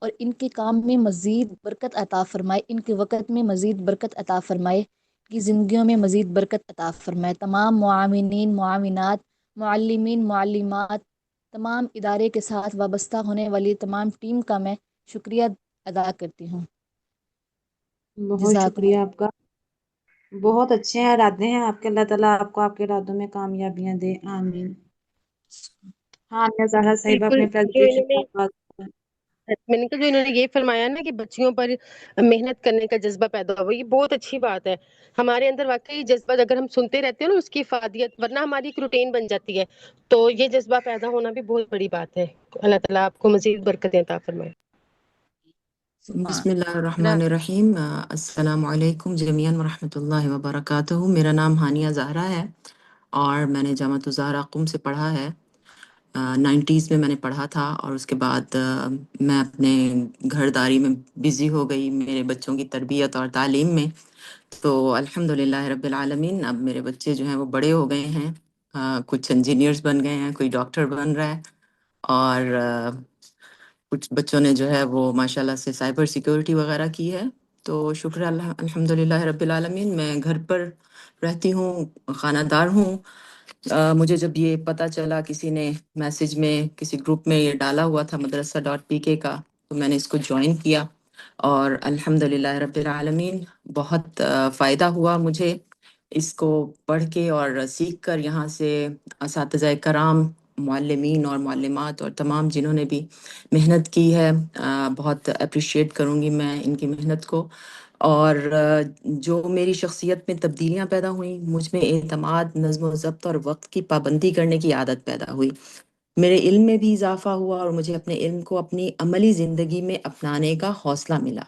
اور ان کے کام میں مزید برکت عطا فرمائے، ان کے وقت میں مزید برکت عطا فرمائے، کی زندگیوں میں مزید برکت عطا فرمائے۔ تمام معاونین، معاونات، معلمین، معلمات، تمام ادارے کے ساتھ وابستہ ہونے والی تمام ٹیم کا میں شکریہ ادا کرتی ہوں۔ بہت جزاکم شکریہ آپ کا، بہت اچھے ارادے ہیں آپ کے، اللہ تعالیٰ آپ کو آپ کے ارادوں میں کامیابیاں دے، آمین۔ ہاں یا زہرا صاحبہ بالکل، اپنے جو پریزنٹیشن انہوں کا نے آغاز کریں۔ میں نے کہا جو انہوں نے یہ فرمایا نا کہ بچیوں پر محنت کرنے کا جذبہ پیدا ہوا، یہ بہت اچھی بات ہے۔ ہمارے اندر واقعی یہ جذبہ اگر ہم سنتے رہتے ہیں نا اس کی افادیت، ورنہ ہماری ایک روٹین بن جاتی ہے، تو یہ جذبہ پیدا ہونا بھی بہت بڑی بات ہے۔ اللہ تعالیٰ آپ کو مزید برکتیں عطا فرمائے۔ بسم اللہ الرحمن الرحیم۔ السلام علیکم جمیعاً ورحمۃ اللہ وبرکاتہ۔ میرا نام ہانیہ زہرا ہے اور میں نے جامعۃ الزہرا قم سے پڑھا ہے۔ 90s میں نے پڑھا تھا اور اس کے بعد میں اپنے گھر داری میں بزی ہو گئی، میرے بچوں کی تربیت اور تعلیم میں۔ تو الحمدللہ رب العالمین اب میرے بچے جو ہیں وہ بڑے ہو گئے ہیں، کچھ انجینئرز بن گئے ہیں، کوئی ڈاکٹر بن رہا ہے، اور کچھ بچوں نے جو ہے وہ ماشاءاللہ سے سائبر سیکیورٹی وغیرہ کی ہے۔ تو شکر اللہ الحمدللہ رب العالمین۔ میں گھر پر رہتی ہوں، خانہ دار ہوں۔ مجھے جب یہ پتہ چلا، کسی نے میسج میں کسی گروپ میں یہ ڈالا ہوا تھا madrasa.pk کا، تو میں نے اس کو جوائن کیا اور الحمدللہ رب العالمین بہت فائدہ ہوا مجھے اس کو پڑھ کے اور سیکھ کر۔ یہاں سے اساتذہ کرام، معلمین اور معلمات اور تمام جنہوں نے بھی محنت کی ہے، بہت اپریشیٹ کروں گی میں ان کی محنت کو۔ اور جو میری شخصیت میں تبدیلیاں پیدا ہوئیں، مجھ میں اعتماد، نظم و ضبط اور وقت کی پابندی کرنے کی عادت پیدا ہوئی۔ میرے علم میں بھی اضافہ ہوا اور مجھے اپنے علم کو اپنی عملی زندگی میں اپنانے کا حوصلہ ملا۔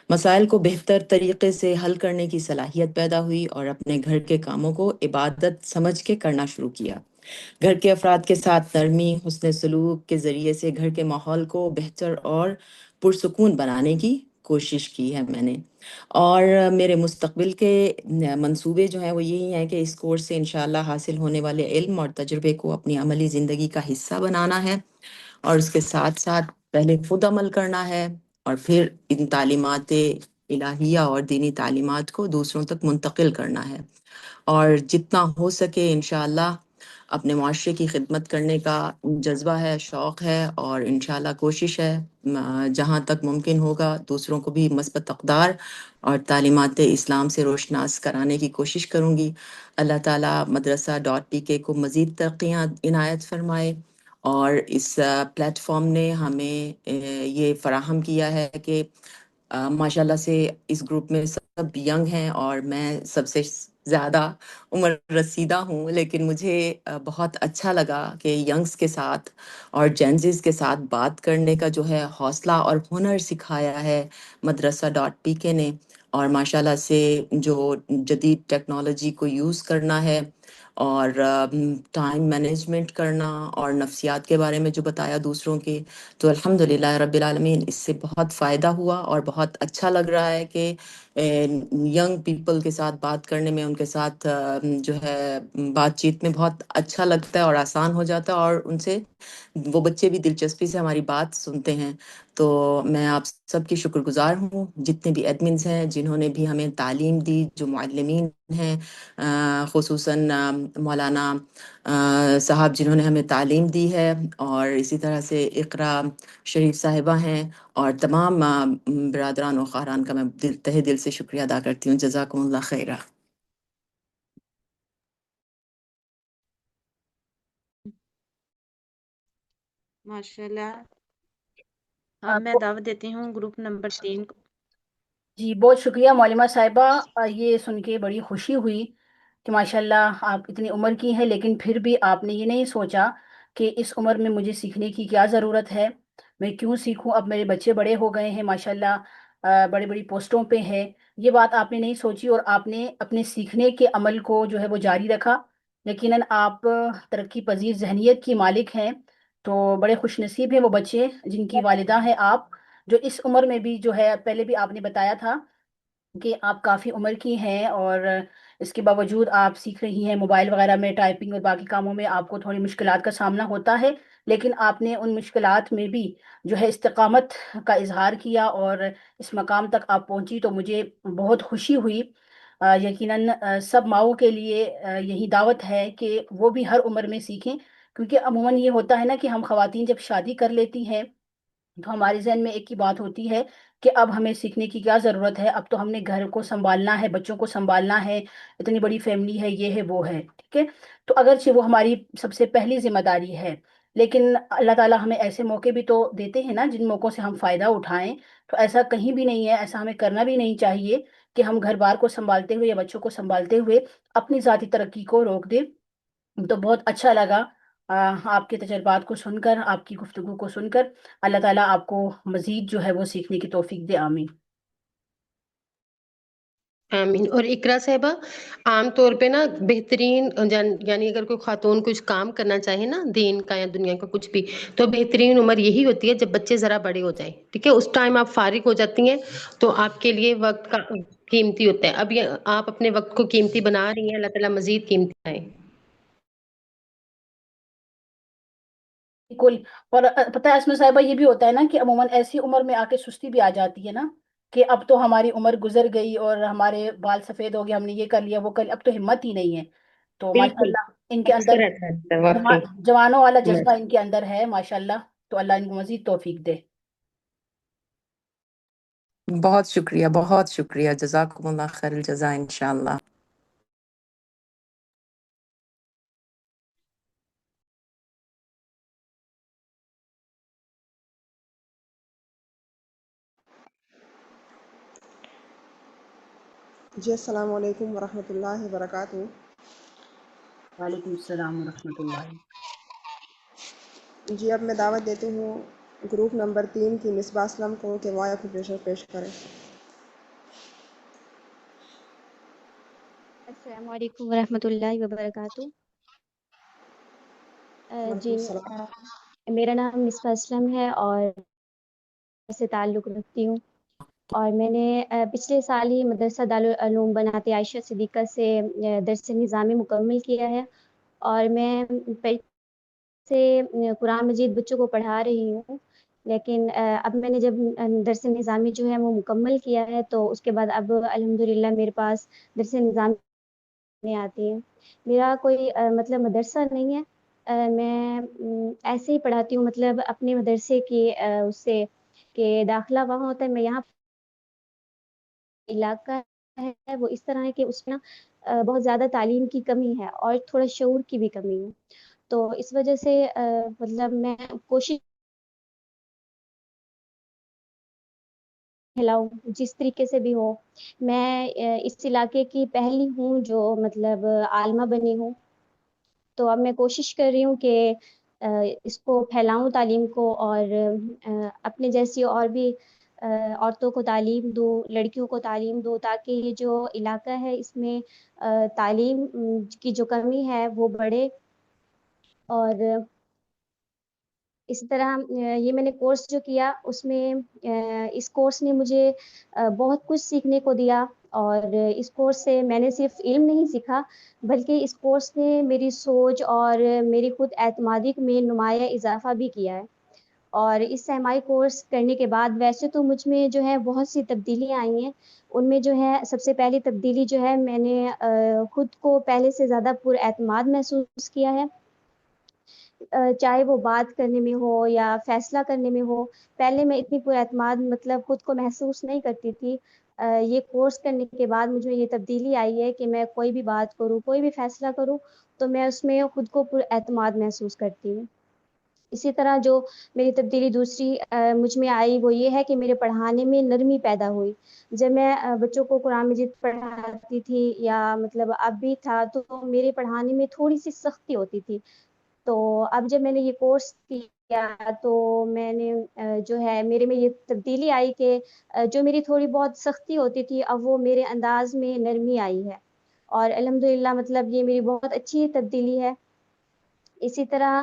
مسائل کو بہتر طریقے سے حل کرنے کی صلاحیت پیدا ہوئی اور اپنے گھر کے کاموں کو عبادت سمجھ کے کرنا شروع کیا۔ گھر کے افراد کے ساتھ نرمی، حسن سلوک کے ذریعے سے گھر کے ماحول کو بہتر اور پرسکون بنانے کی کوشش کی ہے میں نے۔ اور میرے مستقبل کے منصوبے جو ہیں وہ یہی ہیں کہ اس کورس سے انشاءاللہ حاصل ہونے والے علم اور تجربے کو اپنی عملی زندگی کا حصہ بنانا ہے، اور اس کے ساتھ ساتھ پہلے خود عمل کرنا ہے اور پھر ان تعلیمات الہیہ اور دینی تعلیمات کو دوسروں تک منتقل کرنا ہے، اور جتنا ہو سکے انشاءاللہ اپنے معاشرے کی خدمت کرنے کا جذبہ ہے، شوق ہے، اور انشاءاللہ کوشش ہے جہاں تک ممکن ہوگا دوسروں کو بھی مثبت اقدار اور تعلیمات اسلام سے روشناس کرانے کی کوشش کروں گی۔ اللہ تعالیٰ madrasa.pk کو مزید ترقیاں عنایت فرمائے، اور اس پلیٹ فارم نے ہمیں یہ فراہم کیا ہے کہ ماشاءاللہ سے اس گروپ میں سب ینگ ہیں اور میں سب سے زیادہ عمر رسیدہ ہوں، لیکن مجھے بہت اچھا لگا کہ ینگز کے ساتھ اور جینزز کے ساتھ بات کرنے کا جو ہے حوصلہ اور ہنر سکھایا ہے madrasa.pk نے، اور ماشاءاللہ سے جو جدید ٹیکنالوجی کو یوز کرنا ہے اور ٹائم مینجمنٹ کرنا اور نفسیات کے بارے میں جو بتایا دوسروں کے، تو الحمدللہ رب العالمین اس سے بہت فائدہ ہوا اور بہت اچھا لگ رہا ہے کہ ینگ پیپل کے ساتھ بات کرنے میں، ان کے ساتھ جو ہے بات چیت میں بہت اچھا لگتا ہے اور آسان ہو جاتا ہے، اور ان سے وہ بچے بھی دلچسپی سے ہماری بات سنتے ہیں۔ تو میں آپ سب کی شکر گزار ہوں، جتنے بھی ایڈمنز ہیں جنہوں نے بھی ہمیں تعلیم دی، جو معلمین ہیں، خصوصاً مولانا صاحب جنہوں نے ہمیں تعلیم دی ہے، اور اسی طرح سے اقرا شریف صاحبہ ہیں، اور تمام برادران و خواہران کا میں تہہ دل سے شکریہ ادا کرتی ہوں۔ جزاکم اللہ خیرہ۔ ماشاءاللہ، اب میں دعوت دیتی ہوں گروپ نمبر 3 کو۔ جی بہت شکریہ معلمہ صاحبہ، یہ سن کے بڑی خوشی ہوئی کہ ماشاءاللہ آپ اتنی عمر کی ہیں لیکن پھر بھی آپ نے یہ نہیں سوچا کہ اس عمر میں مجھے سیکھنے کی کیا ضرورت ہے، میں کیوں سیکھوں، اب میرے بچے بڑے ہو گئے ہیں ماشاءاللہ، بڑی بڑی پوسٹوں پہ ہیں، یہ بات آپ نے نہیں سوچی اور آپ نے اپنے سیکھنے کے عمل کو جو ہے وہ جاری رکھا۔ یقیناً آپ ترقی پذیر ذہنیت کی مالک ہیں، تو بڑے خوش نصیب ہیں وہ بچے جن کی والدہ ہیں آپ، جو اس عمر میں بھی جو ہے، پہلے بھی آپ نے بتایا تھا کہ آپ کافی عمر کی ہیں اور اس کے باوجود آپ سیکھ رہی ہیں، موبائل وغیرہ میں ٹائپنگ اور باقی کاموں میں آپ کو تھوڑی مشکلات کا سامنا ہوتا ہے، لیکن آپ نے ان مشکلات میں بھی جو ہے استقامت کا اظہار کیا اور اس مقام تک آپ پہنچی، تو مجھے بہت خوشی ہوئی۔ یقیناً سب ماؤں کے لیے یہی دعوت ہے کہ وہ بھی ہر عمر میں سیکھیں، کیونکہ عموماً یہ ہوتا ہے نا کہ ہم خواتین جب شادی کر لیتی ہیں تو ہمارے ذہن میں ایک ہی بات ہوتی ہے کہ اب ہمیں سیکھنے کی کیا ضرورت ہے، اب تو ہم نے گھر کو سنبھالنا ہے، بچوں کو سنبھالنا ہے، اتنی بڑی فیملی ہے، یہ ہے وہ ہے، ٹھیک ہے۔ تو اگرچہ وہ ہماری سب سے پہلی ذمہ داری ہے، لیکن اللہ تعالیٰ ہمیں ایسے موقع بھی تو دیتے ہیں نا جن موقعوں سے ہم فائدہ اٹھائیں۔ تو ایسا کہیں بھی نہیں ہے، ایسا ہمیں کرنا بھی نہیں چاہیے کہ ہم گھر بار کو سنبھالتے ہوئے یا بچوں کو سنبھالتے ہوئے اپنی ذاتی ترقی کو روک دیں۔ تو بہت اچھا لگا آپ کے تجربات کو سن کر، آپ کی گفتگو کو سن کر۔ اللہ تعالیٰ آپ کو مزید جو ہے وہ سیکھنے کی توفیق دے، آمین۔ آمین۔ اور اقرا صاحبہ، عام طور پہ نا بہترین یعنی اگر کوئی خاتون کچھ کام کرنا چاہے نا، دین کا یا دنیا کا کچھ بھی، تو بہترین عمر یہی ہوتی ہے جب بچے ذرا بڑے ہو جائیں، ٹھیک ہے، اس ٹائم آپ فارغ ہو جاتی ہیں تو آپ کے لیے وقت کا قیمتی ہوتا ہے۔ اب یہ آپ اپنے وقت کو قیمتی بنا رہی ہیں، اللہ تعالیٰ مزید قیمتی بنائے۔ بالکل۔ اور پتہ ہے اسماء صاحبہ، یہ بھی ہوتا ہے نا کہ عموماً ایسی عمر میں آ کے سستی بھی آ جاتی ہے نا کہ اب تو ہماری عمر گزر گئی اور ہمارے بال سفید ہو گئے، ہم نے یہ کر لیا وہ کر لیا، اب تو ہمت ہی نہیں ہے۔ تو بالکل، ماشاءاللہ ان کے اکثر اندر ایسا ہوتا ہے واقعی۔ جوانوں والا جذبہ ان کے اندر ہے ماشاءاللہ، تو اللہ ان کو مزید توفیق دے۔ بہت شکریہ، بہت شکریہ، جزاکم اللہ خیر الجزا انشاءاللہ۔ جی السلام علیکم ورحمۃ اللہ وبرکاتہ۔ وعلیکم السلام ورحمۃ اللہ۔ جی اب میں دعوت دیتی ہوں گروپ نمبر 3 کی مصباح اسلم کو کہ وہ آیا پیش کریں۔ السلام علیکم ورحمۃ اللہ وبرکاتہ۔ وعلیکم جی، السلام۔ میرا نام مصباح اسلم ہے اور سے تعلق رکھتی ہوں، اور میں نے پچھلے سال ہی مدرسہ دارالعلوم بنات عائشہ صدیقہ سے درس نظامی مکمل کیا ہے، اور میں سے قرآن مجید بچوں کو پڑھا رہی ہوں، لیکن اب میں نے جب درس نظامی جو ہے وہ مکمل کیا ہے تو اس کے بعد اب الحمدللہ میرے پاس درس نظامی میں آتی ہیں۔ میرا کوئی مطلب مدرسہ نہیں ہے، میں ایسے ہی پڑھاتی ہوں، مطلب اپنے مدرسے کی اس سے کہ داخلہ وہاں ہوتا ہے، میں یہاں علاقہ ہے وہ اس طرح ہے کہ اس میں بہت زیادہ تعلیم کی کمی ہے اور تھوڑا شعور کی بھی کمی ہے، تو اس وجہ سے مطلب میں کوشش کھلاؤں جس طریقے سے بھی ہو۔ میں اس علاقے کی پہلی ہوں جو مطلب عالمہ بنی ہوں، تو اب میں کوشش کر رہی ہوں کہ اس کو پھیلاؤں تعلیم کو، اور اپنے جیسی اور بھی عورتوں کو تعلیم دوں، لڑکیوں کو تعلیم دوں، تاکہ یہ جو علاقہ ہے اس میں تعلیم کی جو کمی ہے وہ بڑھے۔ اور اسی طرح یہ میں نے کورس جو کیا اس میں اس کورس نے مجھے بہت کچھ سیکھنے کو دیا، اور اس کورس سے میں نے صرف علم نہیں سیکھا بلکہ اس کورس نے میری سوچ اور میری خود اعتمادی میں نمایاں اضافہ بھی کیا ہے۔ اور اس سہ کورس کرنے کے بعد ویسے تو مجھ میں جو ہے بہت سی تبدیلیاں آئی ہیں، ان میں جو ہے سب سے پہلی تبدیلی جو ہے میں نے خود کو پہلے سے زیادہ پر اعتماد محسوس کیا ہے، چاہے وہ بات کرنے میں ہو یا فیصلہ کرنے میں ہو۔ پہلے میں اتنی پر اعتماد مطلب خود کو محسوس نہیں کرتی تھی، یہ کورس کرنے کے بعد مجھے یہ تبدیلی آئی ہے کہ میں کوئی بھی بات کروں، کوئی بھی فیصلہ کروں تو میں اس میں خود کو پر اعتماد محسوس کرتی ہوں۔ اسی طرح جو میری تبدیلی دوسری مجھ میں آئی وہ یہ ہے کہ میرے پڑھانے میں نرمی پیدا ہوئی۔ جب میں بچوں کو قرآن مجید پڑھاتی تھی یا مطلب اب بھی تھا تو میرے پڑھانے میں تھوڑی سی سختی ہوتی تھی، تو اب جب میں نے یہ کورس کیا تو میں نے جو ہے میرے میں یہ تبدیلی آئی کہ جو میری تھوڑی بہت سختی ہوتی تھی اب وہ میرے انداز میں نرمی آئی ہے، اور الحمدللہ مطلب یہ میری بہت اچھی تبدیلی ہے۔ اسی طرح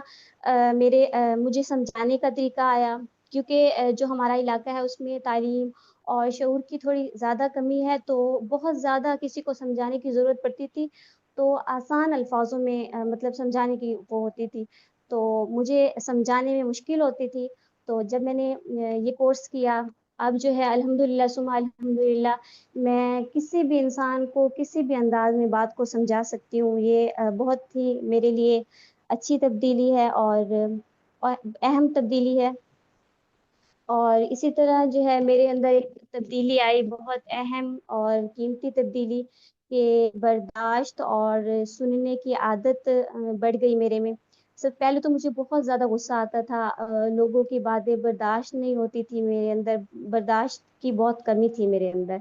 مجھے سمجھانے کا طریقہ آیا، کیونکہ جو ہمارا علاقہ ہے اس میں تعلیم اور شعور کی تھوڑی زیادہ کمی ہے، تو بہت زیادہ کسی کو سمجھانے کی ضرورت پڑتی تھی، تو آسان الفاظوں میں مطلب سمجھانے کی وہ ہوتی تھی، تو مجھے سمجھانے میں مشکل ہوتی تھی۔ تو جب میں نے یہ کورس کیا، اب جو ہے الحمدللہ ثم الحمدللہ میں کسی بھی انسان کو کسی بھی انداز میں بات کو سمجھا سکتی ہوں۔ یہ بہت ہی میرے لیے اچھی تبدیلی ہے اور اہم تبدیلی ہے۔ اور اسی طرح جو ہے میرے اندر ایک تبدیلی آئی، بہت اہم اور قیمتی تبدیلی، کہ برداشت اور سننے کی عادت بڑھ گئی میرے میں۔ سب پہلے تو مجھے بہت زیادہ غصہ آتا تھا، لوگوں کی باتیں برداشت نہیں ہوتی تھی، میرے اندر برداشت کی بہت کمی تھی میرے اندر۔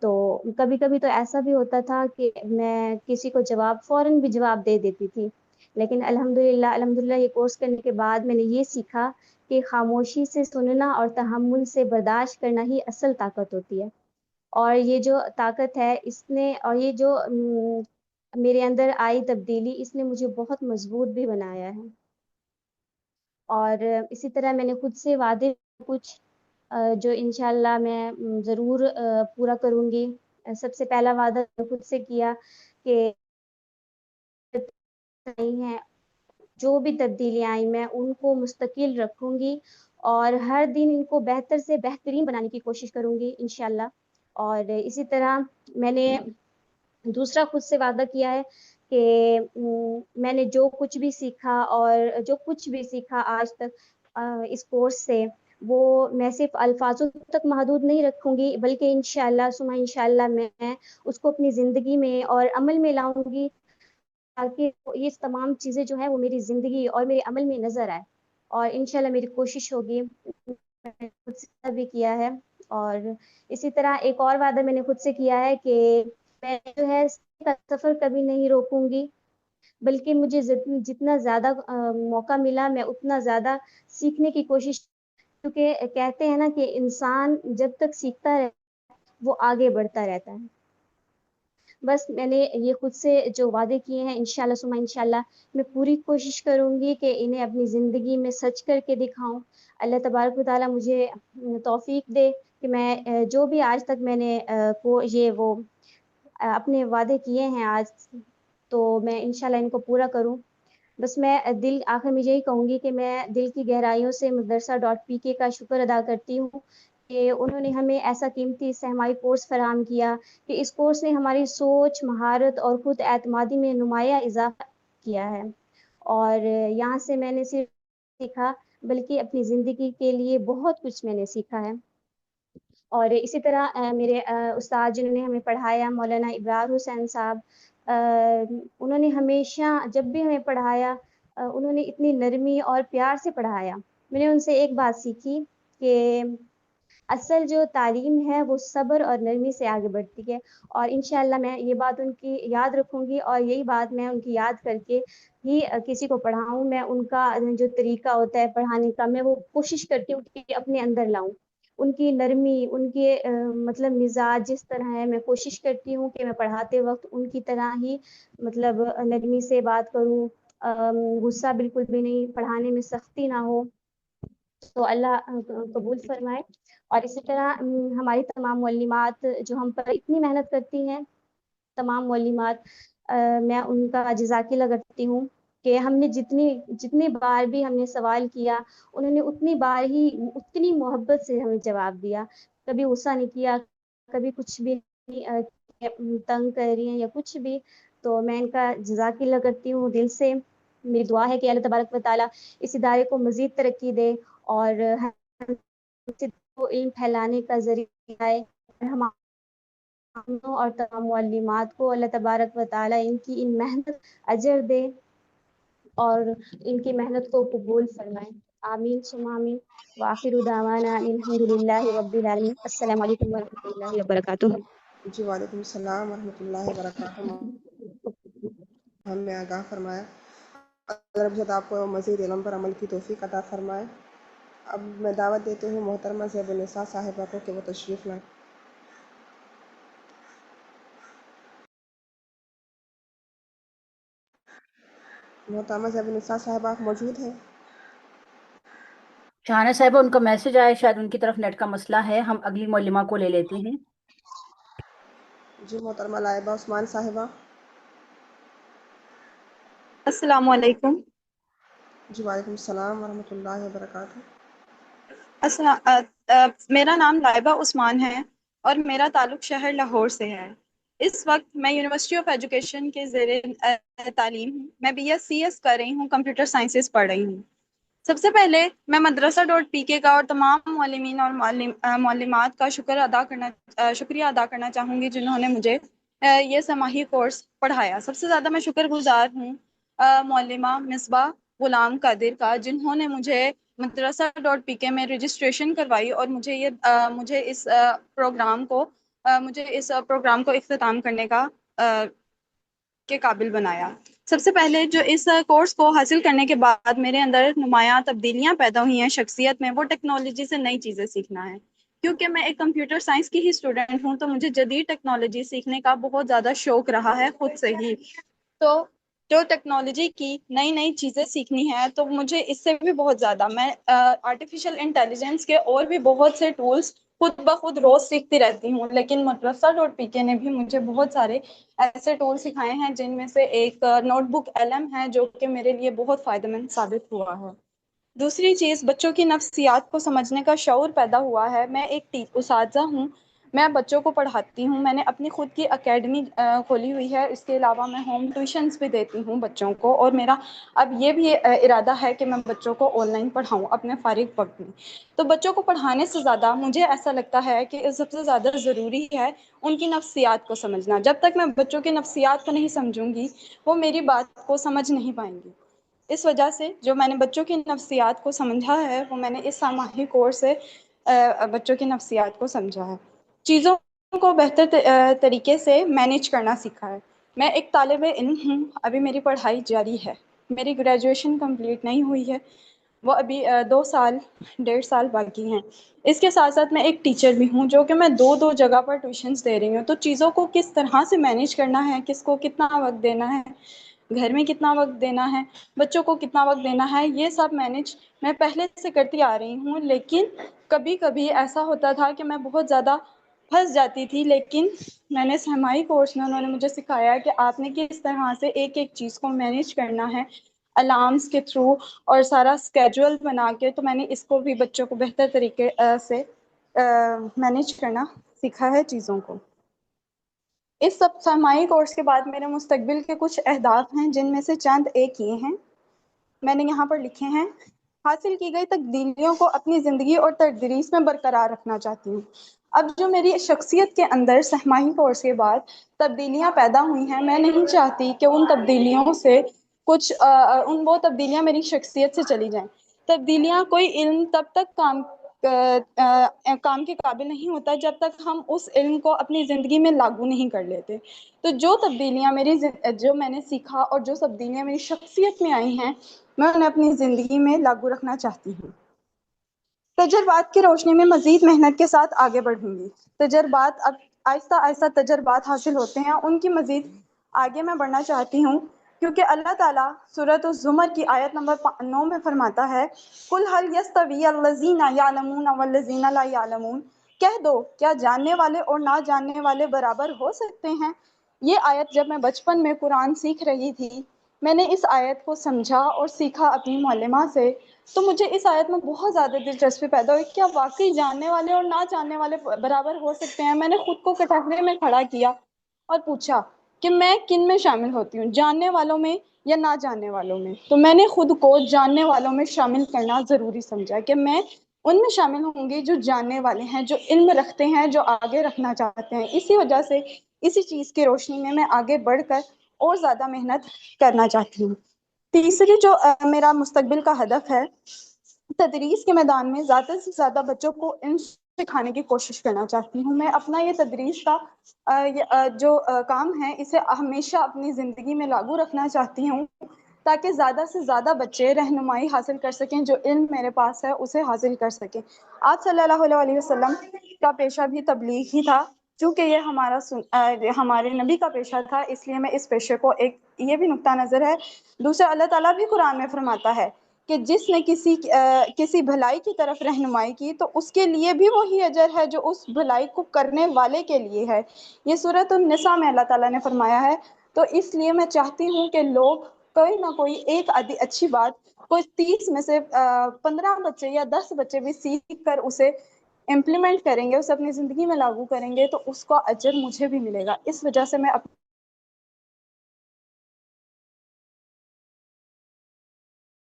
تو کبھی کبھی تو ایسا بھی ہوتا تھا کہ میں کسی کو فوراً بھی جواب دے دیتی تھی، لیکن الحمدللہ یہ کورس کرنے کے بعد میں نے یہ سیکھا کہ خاموشی سے سننا اور تحمل سے برداشت کرنا ہی اصل طاقت ہوتی ہے۔ اور یہ جو طاقت ہے، اس نے اور یہ جو میرے اندر آئی تبدیلی، اس نے مجھے بہت مضبوط بھی بنایا ہے۔ اور اسی طرح میں نے خود سے وعدے کچھ جو انشاءاللہ میں ضرور پورا کروں گی۔ سب سے پہلا وعدہ میں خود سے کیا کہ نہیں ہے، جو بھی تبدیلیاں آئیں میں ان کو مستقل رکھوں گی، اور ہر دن ان کو بہتر سے بہترین بنانے کی کوشش کروں گی انشاءاللہ۔ اور اسی طرح میں نے دوسرا خود سے وعدہ کیا ہے کہ میں نے جو کچھ بھی سیکھا اور جو کچھ بھی سیکھا آج تک اس کورس سے، وہ میں صرف الفاظوں تک محدود نہیں رکھوں گی، بلکہ انشاءاللہ ثم انشاءاللہ میں اس کو اپنی زندگی میں اور عمل میں لاؤں گی، تاکہ یہ تمام چیزیں جو ہیں وہ میری زندگی اور میرے عمل میں نظر آئے۔ اور انشاءاللہ میری کوشش ہوگی، میں نے خود سے بھی کیا ہے۔ اور اسی طرح ایک اور وعدہ میں نے خود سے کیا ہے کہ میں جو ہے سفر کبھی نہیں روکوں گی، بلکہ مجھے جتنا زیادہ موقع ملا میں اتنا زیادہ سیکھنے کی کوشش، کیونکہ کہتے ہیں نا کہ انسان جب تک سیکھتا رہے وہ آگے بڑھتا رہتا ہے۔ بس میں نے یہ خود سے جو وعدے کیے ہیں، انشاءاللہ ثم انشاءاللہ میں پوری کوشش کروں گی کہ انہیں اپنی زندگی میں سچ کر کے دکھاؤں۔ اللہ تبارک و تعالیٰ مجھے توفیق دے کہ میں جو بھی آج تک میں نے اپنے وعدے کیے ہیں آج، تو میں انشاءاللہ ان کو پورا کروں۔ بس میں آخر میں یہی کہوں گی کہ میں دل کی گہرائیوں سے مدرسہ.pk کا شکر ادا کرتی ہوں کہ انہوں نے ہمیں ایسا قیمتی سہمائی کورس فراہم کیا، کہ اس کورس نے ہماری سوچ، مہارت اور خود اعتمادی میں نمایاں اضافہ کیا ہے۔ اور یہاں سے میں نے صرف سیکھا، بلکہ اپنی زندگی کے لیے بہت کچھ میں نے سیکھا ہے۔ اور اسی طرح میرے استاد جنہوں نے ہمیں پڑھایا، مولانا ابرار حسین صاحب، انہوں نے ہمیشہ جب بھی ہمیں پڑھایا، انہوں نے اتنی نرمی اور پیار سے پڑھایا۔ میں نے ان سے ایک بات سیکھی کہ اصل جو تعلیم ہے وہ صبر اور نرمی سے آگے بڑھتی ہے، اور انشاءاللہ میں یہ بات ان کی یاد رکھوں گی، اور یہی بات میں ان کی یاد کر کے ہی کسی کو پڑھاؤں۔ میں ان کا جو طریقہ ہوتا ہے پڑھانے کا، میں وہ کوشش کرتی ہوں کہ اپنے اندر لاؤں۔ ان کی نرمی، ان کے مطلب مزاج جس طرح ہے، میں کوشش کرتی ہوں کہ میں پڑھاتے وقت ان کی طرح ہی مطلب نرمی سے بات کروں، غصہ بالکل بھی نہیں، پڑھانے میں سختی نہ ہو، تو اللہ قبول فرمائے۔ اور اسی طرح ہماری تمام معلمات جو ہم پر اتنی محنت کرتی ہیں، تمام معلمات، میں ان کا جزاک اللہ کرتی ہوں کہ ہم نے جتنی بار بھی ہم نے سوال کیا، انہوں نے اتنی بار ہی اتنی محبت سے ہمیں جواب دیا، کبھی غصہ نہیں کیا، کبھی کچھ بھی نہیں تنگ کر رہی ہیں یا کچھ بھی۔ تو میں ان کا جزاک اللہ کرتی ہوں دل سے۔ میری دعا ہے کہ اللہ تبارک و تعالیٰ اس ادارے کو مزید ترقی دے، اور کو علم پھیلانے کا ذریعہ ہے۔ ہم اور تمام معلمات کو اللہ تبارک و تعالیٰ ان کی ان محنت اجر دے، اور ان کی محنت کو قبول فرمائے۔ آمین ثم آمین۔ وآخر دعوانا ان الحمد للہ رب العالمین۔ السلام علیکم ورحمۃ اللہ وبرکاتہ۔ جی وعلیکم السلام ورحمۃ اللہ وبرکاتہ۔ ہمیں آگاہ فرمایا، اگر اب آپ کو مزید علم پر عمل کی توفیق عطا فرمائے۔ اب میں دعوت دیتی ہوں محترمہ زیب النساء صاحبہ کو کہ وہ تشریف لائیں۔ محترمہ زیب النساء صاحبہ، آپ موجود ہیں؟ شہانہ صاحبہ ان کا میسج آیا، شاید ان کی طرف نیٹ کا مسئلہ ہے، ہم اگلی معلمہ کو لے لیتے ہیں۔ جی محترمہ لائبہ عثمان صاحبہ۔ السلام علیکم۔ جی وعلیکم السلام ورحمۃ اللہ وبرکاتہ۔ میرا نام لائبہ عثمان ہے اور میرا تعلق شہر لاہور سے ہے۔ اس وقت میں یونیورسٹی آف ایجوکیشن کے زیر تعلیم ہوں۔ میں BSc کر رہی ہوں، کمپیوٹر سائنسز پڑھ رہی ہوں۔ سب سے پہلے میں مدرسہ .pk کا اور تمام معلمین اور معلمات کا شکریہ ادا کرنا چاہوں گی جنہوں نے مجھے یہ سماحی کورس پڑھایا۔ سب سے زیادہ میں شکر گزار ہوں معلمہ مصباح غلام قادر کا، جنہوں نے مجھے مدرسہ .pk میں رجسٹریشن کروائی اور مجھے اس پروگرام کو اختتام کرنے کے قابل بنایا۔ سب سے پہلے جو اس کورس کو حاصل کرنے کے بعد میرے اندر نمایاں تبدیلیاں پیدا ہوئی ہیں شخصیت میں، وہ ٹیکنالوجی سے نئی چیزیں سیکھنا ہے۔ کیونکہ میں ایک کمپیوٹر سائنس کی ہی اسٹوڈنٹ ہوں تو مجھے جدید ٹیکنالوجی سیکھنے کا بہت زیادہ شوق رہا ہے خود سے ہی۔ تو جو ٹیکنالوجی کی نئی چیزیں سیکھنی ہے تو مجھے اس سے بھی بہت زیادہ، میں آرٹیفیشل انٹیلیجنس کے اور بھی بہت سے ٹولز خود بخود روز سیکھتی رہتی ہوں، لیکن مدرسہ .pk نے بھی مجھے بہت سارے ایسے ٹول سکھائے ہیں جن میں سے ایک نوٹ بک LM ہے جو کہ میرے لیے بہت فائدہ مند ثابت ہوا ہے۔ دوسری چیز، بچوں کی نفسیات کو سمجھنے کا شعور پیدا ہوا ہے۔ میں ایک اساتذہ ہوں، میں بچوں کو پڑھاتی ہوں، میں نے اپنی خود کی اکیڈمی کھولی ہوئی ہے، اس کے علاوہ میں ہوم ٹیوشنز بھی دیتی ہوں بچوں کو، اور میرا اب یہ بھی ارادہ ہے کہ میں بچوں کو آن لائن پڑھاؤں اپنے فارغ وقت میں۔ تو بچوں کو پڑھانے سے زیادہ مجھے ایسا لگتا ہے کہ سب سے زیادہ ضروری ہے ان کی نفسیات کو سمجھنا۔ جب تک میں بچوں کی نفسیات کو نہیں سمجھوں گی وہ میری بات کو سمجھ نہیں پائیں گی۔ اس وجہ سے جو میں نے بچوں کی نفسیات کو سمجھا ہے وہ میں نے اس ساماہی کورس سے بچوں کی نفسیات کو سمجھا ہے، چیزوں کو بہتر طریقے سے مینیج کرنا سیکھا ہے۔ میں ایک طالب علم ہوں، ابھی میری پڑھائی جاری ہے، میری گریجویشن کمپلیٹ نہیں ہوئی ہے، وہ ابھی 1.5 سال باقی ہیں۔ اس کے ساتھ ساتھ میں ایک ٹیچر بھی ہوں جو کہ میں دو جگہ پر ٹیوشنز دے رہی ہوں۔ تو چیزوں کو کس طرح سے مینیج کرنا ہے، کس کو کتنا وقت دینا ہے، گھر میں کتنا وقت دینا ہے، بچوں کو کتنا وقت دینا ہے، یہ سب مینیج میں پہلے سے کرتی آ رہی ہوں۔ لیکن کبھی کبھی ایسا ہوتا تھا کہ میں بہت زیادہ پھنس جاتی تھی، لیکن میں نے سماعی کورس میں انہوں نے مجھے سکھایا کہ آپ نے کس طرح سے ایک چیز کو مینیج کرنا ہے الارمس کے تھرو اور سارا اسکیجول بنا کے۔ تو میں نے اس کو بھی بچوں کو بہتر طریقے سے مینیج کرنا سیکھا ہے چیزوں کو۔ اس سب سرمائی کورس کے بعد میرے مستقبل کے کچھ اہداف ہیں جن میں سے چند ایک یہ ہیں، میں نے یہاں پر لکھے ہیں۔ حاصل کی گئی تبدیلیوں کو اپنی زندگی اور تدریس میں برقرار رکھنا چاہتی ہوں۔ اب جو میری شخصیت کے اندر سرمائی کورس کے بعد تبدیلیاں پیدا ہوئی ہیں، میں نہیں چاہتی کہ ان تبدیلیوں سے وہ تبدیلیاں میری شخصیت سے چلی جائیں۔ تبدیلیاں کوئی علم تب تک کام کے قابل نہیں ہوتا جب تک ہم اس علم کو اپنی زندگی میں لاگو نہیں کر لیتے۔ تو جو تبدیلیاں جو میں نے سیکھا اور جو تبدیلیاں میری شخصیت میں آئی ہیں، میں انہیں اپنی زندگی میں لاگو رکھنا چاہتی ہوں۔ تجربات کی روشنی میں مزید محنت کے ساتھ آگے بڑھوں گی۔ تجربات اب آہستہ آہستہ تجربات حاصل ہوتے ہیں، ان کی مزید آگے میں بڑھنا چاہتی ہوں، کیونکہ اللہ تعالیٰ سورۃ الزمر کی آیت نمبر 9 میں فرماتا ہے، قُلْ هَلْ يَسْتَوِيَ الَّذِينَ يَعْلَمُونَ وَالَّذِينَ لَا يَعْلَمُونَ، کہہ دو کیا جاننے والے اور نہ جاننے والے برابر ہو سکتے ہیں؟ یہ آیت جب میں بچپن میں قرآن سیکھ رہی تھی، میں نے اس آیت کو سمجھا اور سیکھا اپنی معلمہ سے، تو مجھے اس آیت میں بہت زیادہ دلچسپی پیدا ہوئی، کیا واقعی جاننے والے اور نہ جاننے والے برابر ہو سکتے ہیں؟ میں نے خود کو کٹہرے میں کھڑا کیا اور پوچھا کہ میں کن میں شامل ہوتی ہوں، جاننے والوں میں یا نہ جاننے والوں میں؟ تو میں نے خود کو جاننے والوں میں شامل کرنا ضروری سمجھا کہ میں ان میں شامل ہوں گی جو جاننے والے ہیں، جو علم رکھتے ہیں، جو آگے رکھنا چاہتے ہیں۔ اسی وجہ سے اسی چیز کی روشنی میں آگے بڑھ کر اور زیادہ محنت کرنا چاہتی ہوں۔ تیسری جو میرا مستقبل کا ہدف ہے، تدریس کے میدان میں زیادہ سے زیادہ بچوں کو علم سکھانے کی کوشش کرنا چاہتی ہوں۔ میں اپنا یہ تدریس کا جو کام ہے اسے ہمیشہ اپنی زندگی میں لاگو رکھنا چاہتی ہوں، تاکہ زیادہ سے زیادہ بچے رہنمائی حاصل کر سکیں، جو علم میرے پاس ہے اسے حاصل کر سکیں۔ آپ صلی اللہ علیہ وسلم کا پیشہ بھی تبلیغ ہی تھا، چونکہ یہ ہمارے نبی کا پیشہ تھا، اس لیے میں اس پیشے کو یہ بھی نقطہ نظر ہے۔ دوسرا، اللہ تعالیٰ بھی قرآن میں فرماتا ہے کہ جس نے کسی بھلائی کی طرف رہنمائی کی تو اس کے لیے بھی وہی اجر ہے جو اس بھلائی کو کرنے والے کے لیے ہے۔ یہ سورۃ النساء میں اللہ تعالیٰ نے فرمایا ہے۔ تو اس لیے میں چاہتی ہوں کہ لوگ کوئی نہ کوئی ایک اچھی بات، کوئی 30 میں سے 15 بچے یا 10 بچے بھی سیکھ کر اسے امپلیمنٹ کریں گے، اسے اپنی زندگی میں لاگو کریں گے، تو اس کا اجر مجھے بھی ملے گا۔ اس وجہ سے میں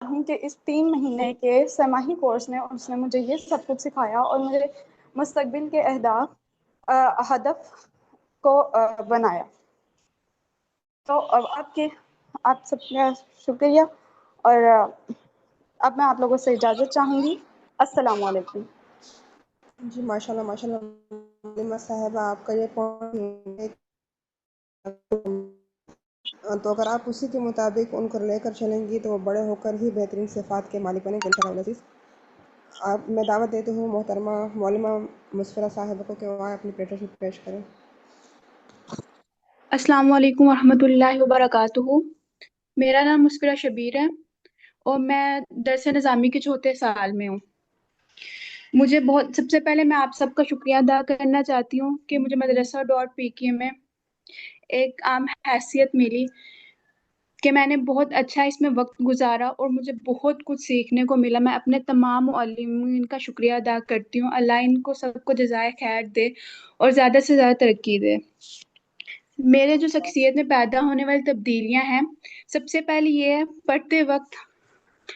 ہوں کہ اس 3 مہینے کے سماحی کورس میں اس نے مجھے یہ سب کچھ سکھایا اور مجھے مستقبل کے ہدف کو بنایا۔ تو آپ سب کا شکریہ، اور اب میں آپ لوگوں سے اجازت چاہوں گی۔ السلام علیکم۔ جی ماشاء اللہ ماشاء اللہ معلمہ صاحبہ، آپ کا یہ پوائنٹ، تو اگر آپ اسی کے مطابق ان کو لے کر چلیں گی تو وہ بڑے ہو کر ہی بہترین صفات کے مالک بنیں گے انشاء اللہ العزیز۔ آپ میں دعوت دیتی ہوں محترمہ معلمہ مسفرہ صاحبہ کو کہ وہ اپنی پیشکش پیش کریں۔ السلام علیکم ورحمۃ اللہ وبرکاتہ۔ میرا نام مسفرہ شبیر ہے اور میں درس نظامی کے 4تھے سال میں ہوں۔ مجھے سب سے پہلے میں آپ سب کا شکریہ ادا کرنا چاہتی ہوں کہ مجھے مدرسہ .pk میں ایک عام حیثیت ملی، کہ میں نے بہت اچھا اس میں وقت گزارا اور مجھے بہت کچھ سیکھنے کو ملا۔ میں اپنے تمام معلمین کا شکریہ ادا کرتی ہوں۔ اللہ ان کو سب کو جزائے خیر دے اور زیادہ سے زیادہ ترقی دے۔ میرے جو شخصیت میں پیدا ہونے والی تبدیلیاں ہیں، سب سے پہلے یہ ہے، پڑھتے وقت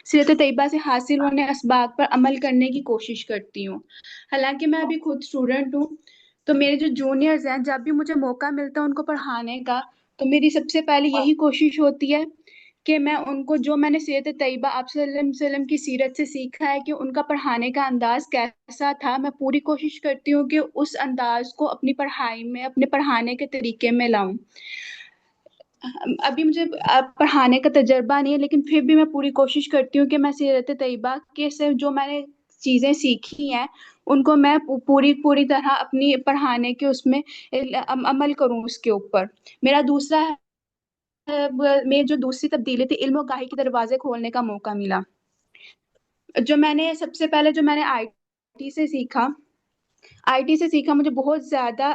سیرت طیبہ سے حاصل ہونے اسباق پر عمل کرنے کی کوشش کرتی ہوں۔ حالانکہ میں ابھی خود اسٹوڈنٹ ہوں، تو میرے جو جونیئرز ہیں، جب بھی مجھے موقع ملتا ہے ان کو پڑھانے کا، تو میری سب سے پہلے یہی کوشش ہوتی ہے کہ میں ان کو جو میں نے سیرت طیبہ آپ صلی اللہ علیہ وسلم کی سیرت سے سیکھا ہے کہ ان کا پڑھانے کا انداز کیسا تھا، میں پوری کوشش کرتی ہوں کہ اس انداز کو اپنی پڑھائی میں، اپنے پڑھانے کے طریقے میں لاؤں۔ ابھی مجھے پڑھانے کا تجربہ نہیں ہے، لیکن پھر بھی میں پوری کوشش کرتی ہوں کہ میں سیرت طیبہ کے سے جو میں نے چیزیں سیکھی ہیں ان کو میں پوری طرح اپنی پڑھانے کے اس میں عمل کروں اس کے اوپر۔ میری جو دوسری تبدیلی تھی، علم و گاہی کے دروازے کھولنے کا موقع ملا۔ جو میں نے سب سے پہلے آئی ٹی سے سیکھا، مجھے بہت زیادہ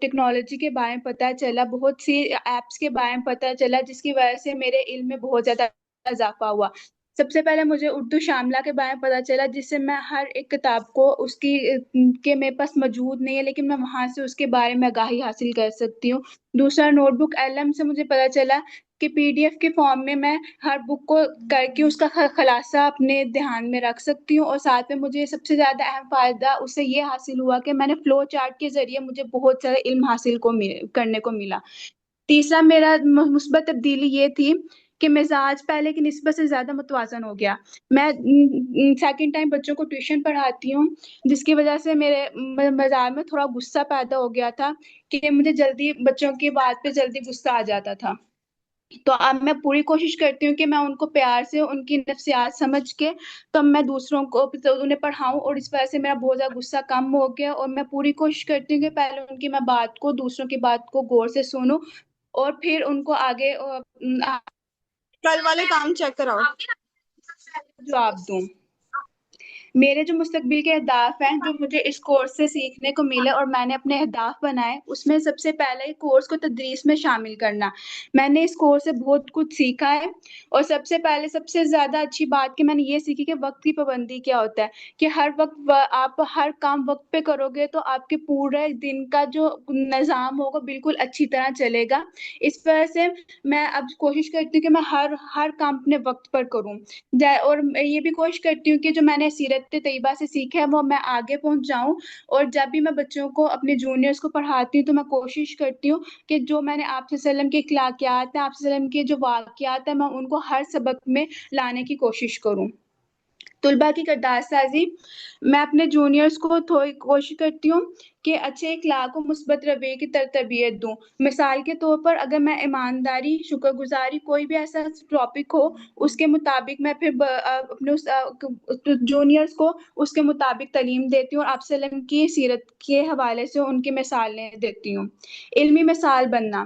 ٹیکنالوجی کے بارے میں پتہ چلا، بہت سی ایپس کے بارے میں پتہ چلا، جس کی وجہ سے میرے علم میں بہت زیادہ اضافہ ہوا۔ سب سے پہلے مجھے اردو شاملہ کے بارے میں پتہ چلا، جس سے میں ہر ایک کتاب کو اس کی کہ میرے پاس موجود نہیں ہے، لیکن میں وہاں سے اس کے بارے میں آگاہی حاصل کر سکتی ہوں۔ دوسرا، نوٹ بک علم سے مجھے پتہ چلا کہ PDF کے فارم میں ہر بک کو کر کے اس کا خلاصہ اپنے دھیان میں رکھ سکتی ہوں، اور ساتھ میں مجھے سب سے زیادہ اہم فائدہ اس سے یہ حاصل ہوا کہ میں نے فلو چارٹ کے ذریعے مجھے بہت سارا علم حاصل کرنے کو ملا۔ تیسرا میرا مثبت تبدیلی یہ تھی کہ مزاج پہلے کی نسبت سے زیادہ متوازن ہو گیا۔ میں سیکنڈ ٹائم بچوں کو ٹیوشن پڑھاتی ہوں، جس کی وجہ سے میرے مزاج میں تھوڑا غصہ پیدا ہو گیا تھا کہ مجھے جلدی بچوں کی بات پہ جلدی غصہ آ جاتا تھا۔ تو اب میں پوری کوشش کرتی ہوں کہ میں ان کو پیار سے، ان کی نفسیات سمجھ کے تب میں دوسروں کو انہیں پڑھاؤں، اور اس وجہ سے میرا بہت زیادہ غصہ کم ہو گیا، اور میں پوری کوشش کرتی ہوں کہ پہلے ان کی میں بات کو، دوسروں کی بات کو غور سے سنوں اور پھر ان کو آگے کل والے کام چیک کراؤ، جواب دوں۔ میرے جو مستقبل کے اہداف ہیں، جو مجھے اس کورس سے سیکھنے کو ملے اور میں نے اپنے اہداف بنائے، اس میں سب سے پہلے کورس کو تدریس میں شامل کرنا۔ میں نے اس کورس سے بہت کچھ سیکھا ہے، اور سب سے پہلے سب سے زیادہ اچھی بات کہ میں نے یہ سیکھی کہ وقت کی پابندی کیا ہوتا ہے، کہ ہر وقت آپ ہر کام وقت پہ کرو گے تو آپ کے پورے دن کا جو نظام ہوگا بالکل اچھی طرح چلے گا۔ اس وجہ سے میں اب کوشش کرتی ہوں کہ میں ہر کام اپنے وقت پر کروں، اور یہ بھی کوشش کرتی ہوں کہ جو میں نے سیرت طیبہ سے سیکھا ہے وہ میں آگے پہنچ جاؤں، اور جب بھی میں بچوں کو، اپنے جونیئرز کو پڑھاتی ہوں تو میں کوشش کرتی ہوں کہ جو میں نے آپ صلی اللہ علیہ وسلم کے اخلاقیات ہیں، آپ صلی اللہ علیہ وسلم کے جو واقعات ہیں، میں ان کو ہر سبق میں لانے کی کوشش کروں۔ طلباء کی کردار سازی، میں اپنے جونیئرز کو تھوڑی کوشش کرتی ہوں کہ اچھے اخلاق و مثبت رویے کی تربیت دوں۔ مثال کے طور پر اگر میں ایمانداری، شکر گزاری، کوئی بھی ایسا ٹاپک ہو، اس کے مطابق میں پھر اپنے جونیئرز کو اس کے مطابق تعلیم دیتی ہوں، اور آپ صلی اللہ علیہ وسلم کی سیرت کے حوالے سے ان کی مثالیں دیتی ہوں۔ علمی مثال بننا،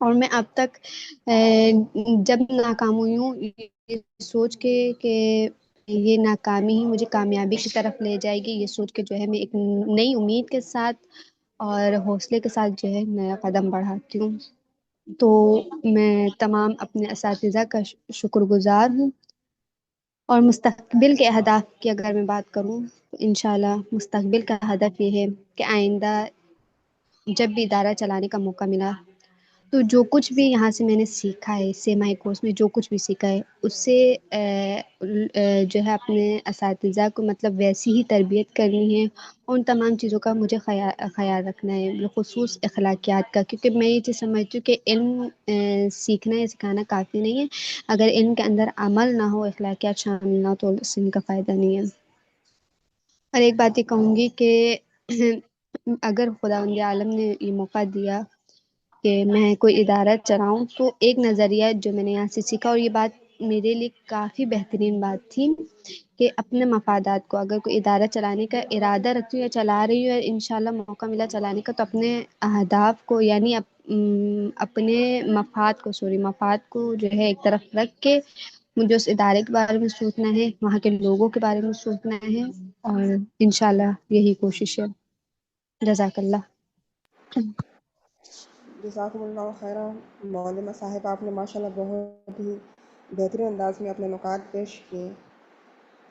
اور میں اب تک جب ناکام ہوئی ہوں یہ سوچ کے کہ یہ ناکامی ہی مجھے کامیابی کی طرف لے جائے گی، یہ سوچ کے جو ہے میں ایک نئی امید کے ساتھ اور حوصلے کے ساتھ جو ہے نیا قدم بڑھاتی ہوں. تو میں تمام اپنے اساتذہ کا شکر گزار ہوں. اور مستقبل کے اہداف کی اگر میں بات کروں تو انشاءاللہ مستقبل کا ہدف یہ ہے کہ آئندہ جب بھی ادارہ چلانے کا موقع ملا تو جو کچھ بھی یہاں سے میں نے سیکھا ہے سیمائی کورس میں جو کچھ بھی سیکھا ہے اس سے جو ہے اپنے اساتذہ کو مطلب ویسی ہی تربیت کرنی ہے. ان تمام چیزوں کا مجھے خیال رکھنا ہے، بالخصوص اخلاقیات کا، کیونکہ میں یہ چیز سمجھتی ہوں کہ علم سیکھنا یا سکھانا کافی نہیں ہے، اگر علم کے اندر عمل نہ ہو، اخلاقیات شامل نہ ہو تو اس سے ان کا فائدہ نہیں ہے. اور ایک بات یہ کہوں گی کہ اگر خداوند عالم نے یہ موقع دیا کہ میں کوئی ادارہ چلاؤں تو ایک نظریہ جو میں نے یہاں سے سیکھا، اور یہ بات میرے لیے کافی بہترین بات تھی کہ اپنے مفادات کو، اگر کوئی ادارہ چلانے کا ارادہ رکھتی ہوں یا چلا رہی ہوں یا انشاءاللہ موقع ملا چلانے کا، تو اپنے اہداف کو یعنی اپنے مفاد کو جو ہے ایک طرف رکھ کے مجھے اس ادارے کے بارے میں سوچنا ہے، وہاں کے لوگوں کے بارے میں سوچنا ہے، اور انشاءاللہ یہی کوشش ہے. جزاک اللہ. جزاکم اللہ خیرہ. معلمہ صاحب آپ نے ماشاءاللہ بہت ہی بہترین انداز میں اپنے نکات پیش کیے.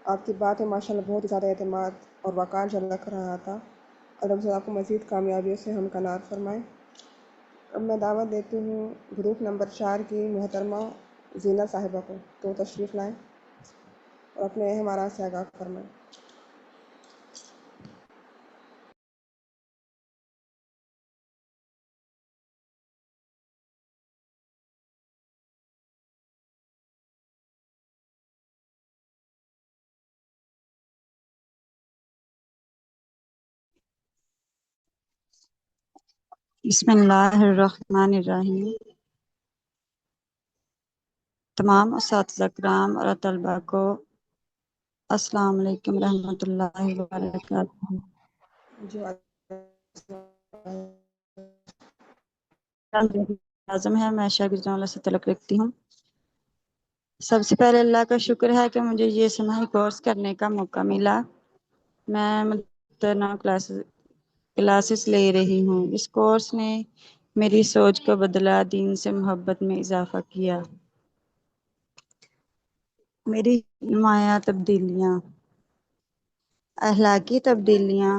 آپ کی بات میں ماشاءاللہ بہت زیادہ اعتماد اور وقار جھلک رہا تھا. اور رب آپ کو مزید کامیابیوں سے ہمکنار فرمائیں. اب میں دعوت دیتی ہوں گروپ نمبر 4 کی محترمہ زینہ صاحبہ کو، تو تشریف لائیں اور اپنے اہم آراء سے آگاہ فرمائیں. بسم اللہ الرحمن الرحیم. تمام اساتذہ کرام اور طلباء کو السلام علیکم رحمۃ اللہ وبرکاتہ. جو لازم ہے میں شاگردوں اللہ سے تعلق رکھتی ہوں. سب سے پہلے اللہ کا شکر ہے کہ مجھے یہ سماعی کورس کرنے کا موقع ملا. میں متنوع کلاسز لے رہی ہوں. اس کورس نے میری سوچ کو بدلا، دین سے محبت میں اضافہ کیا. میری نمایاں تبدیلیاں، اخلاقی تبدیلیاں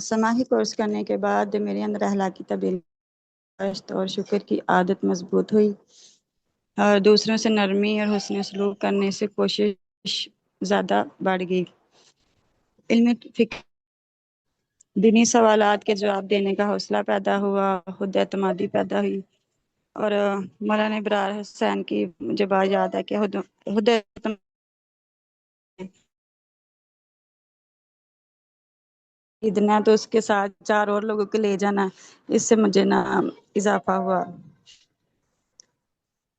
سماعی کورس کرنے کے بعد میرے اندر اخلاقی تبدیلی اور شکر کی عادت مضبوط ہوئی، اور دوسروں سے نرمی اور حسن سلوک کرنے سے کوشش زیادہ بڑھ گئی. علمی فکر، دینی سوالات کے جواب دینے کا حوصلہ پیدا ہوا، خود اعتمادی پیدا ہوئی. اور مولانا ابرار حسین کی مجھے بات یاد ہے کہ خود خریدنا تو اس کے ساتھ 4 اور لوگوں کو لے جانا، اس سے مجھے نا اضافہ ہوا.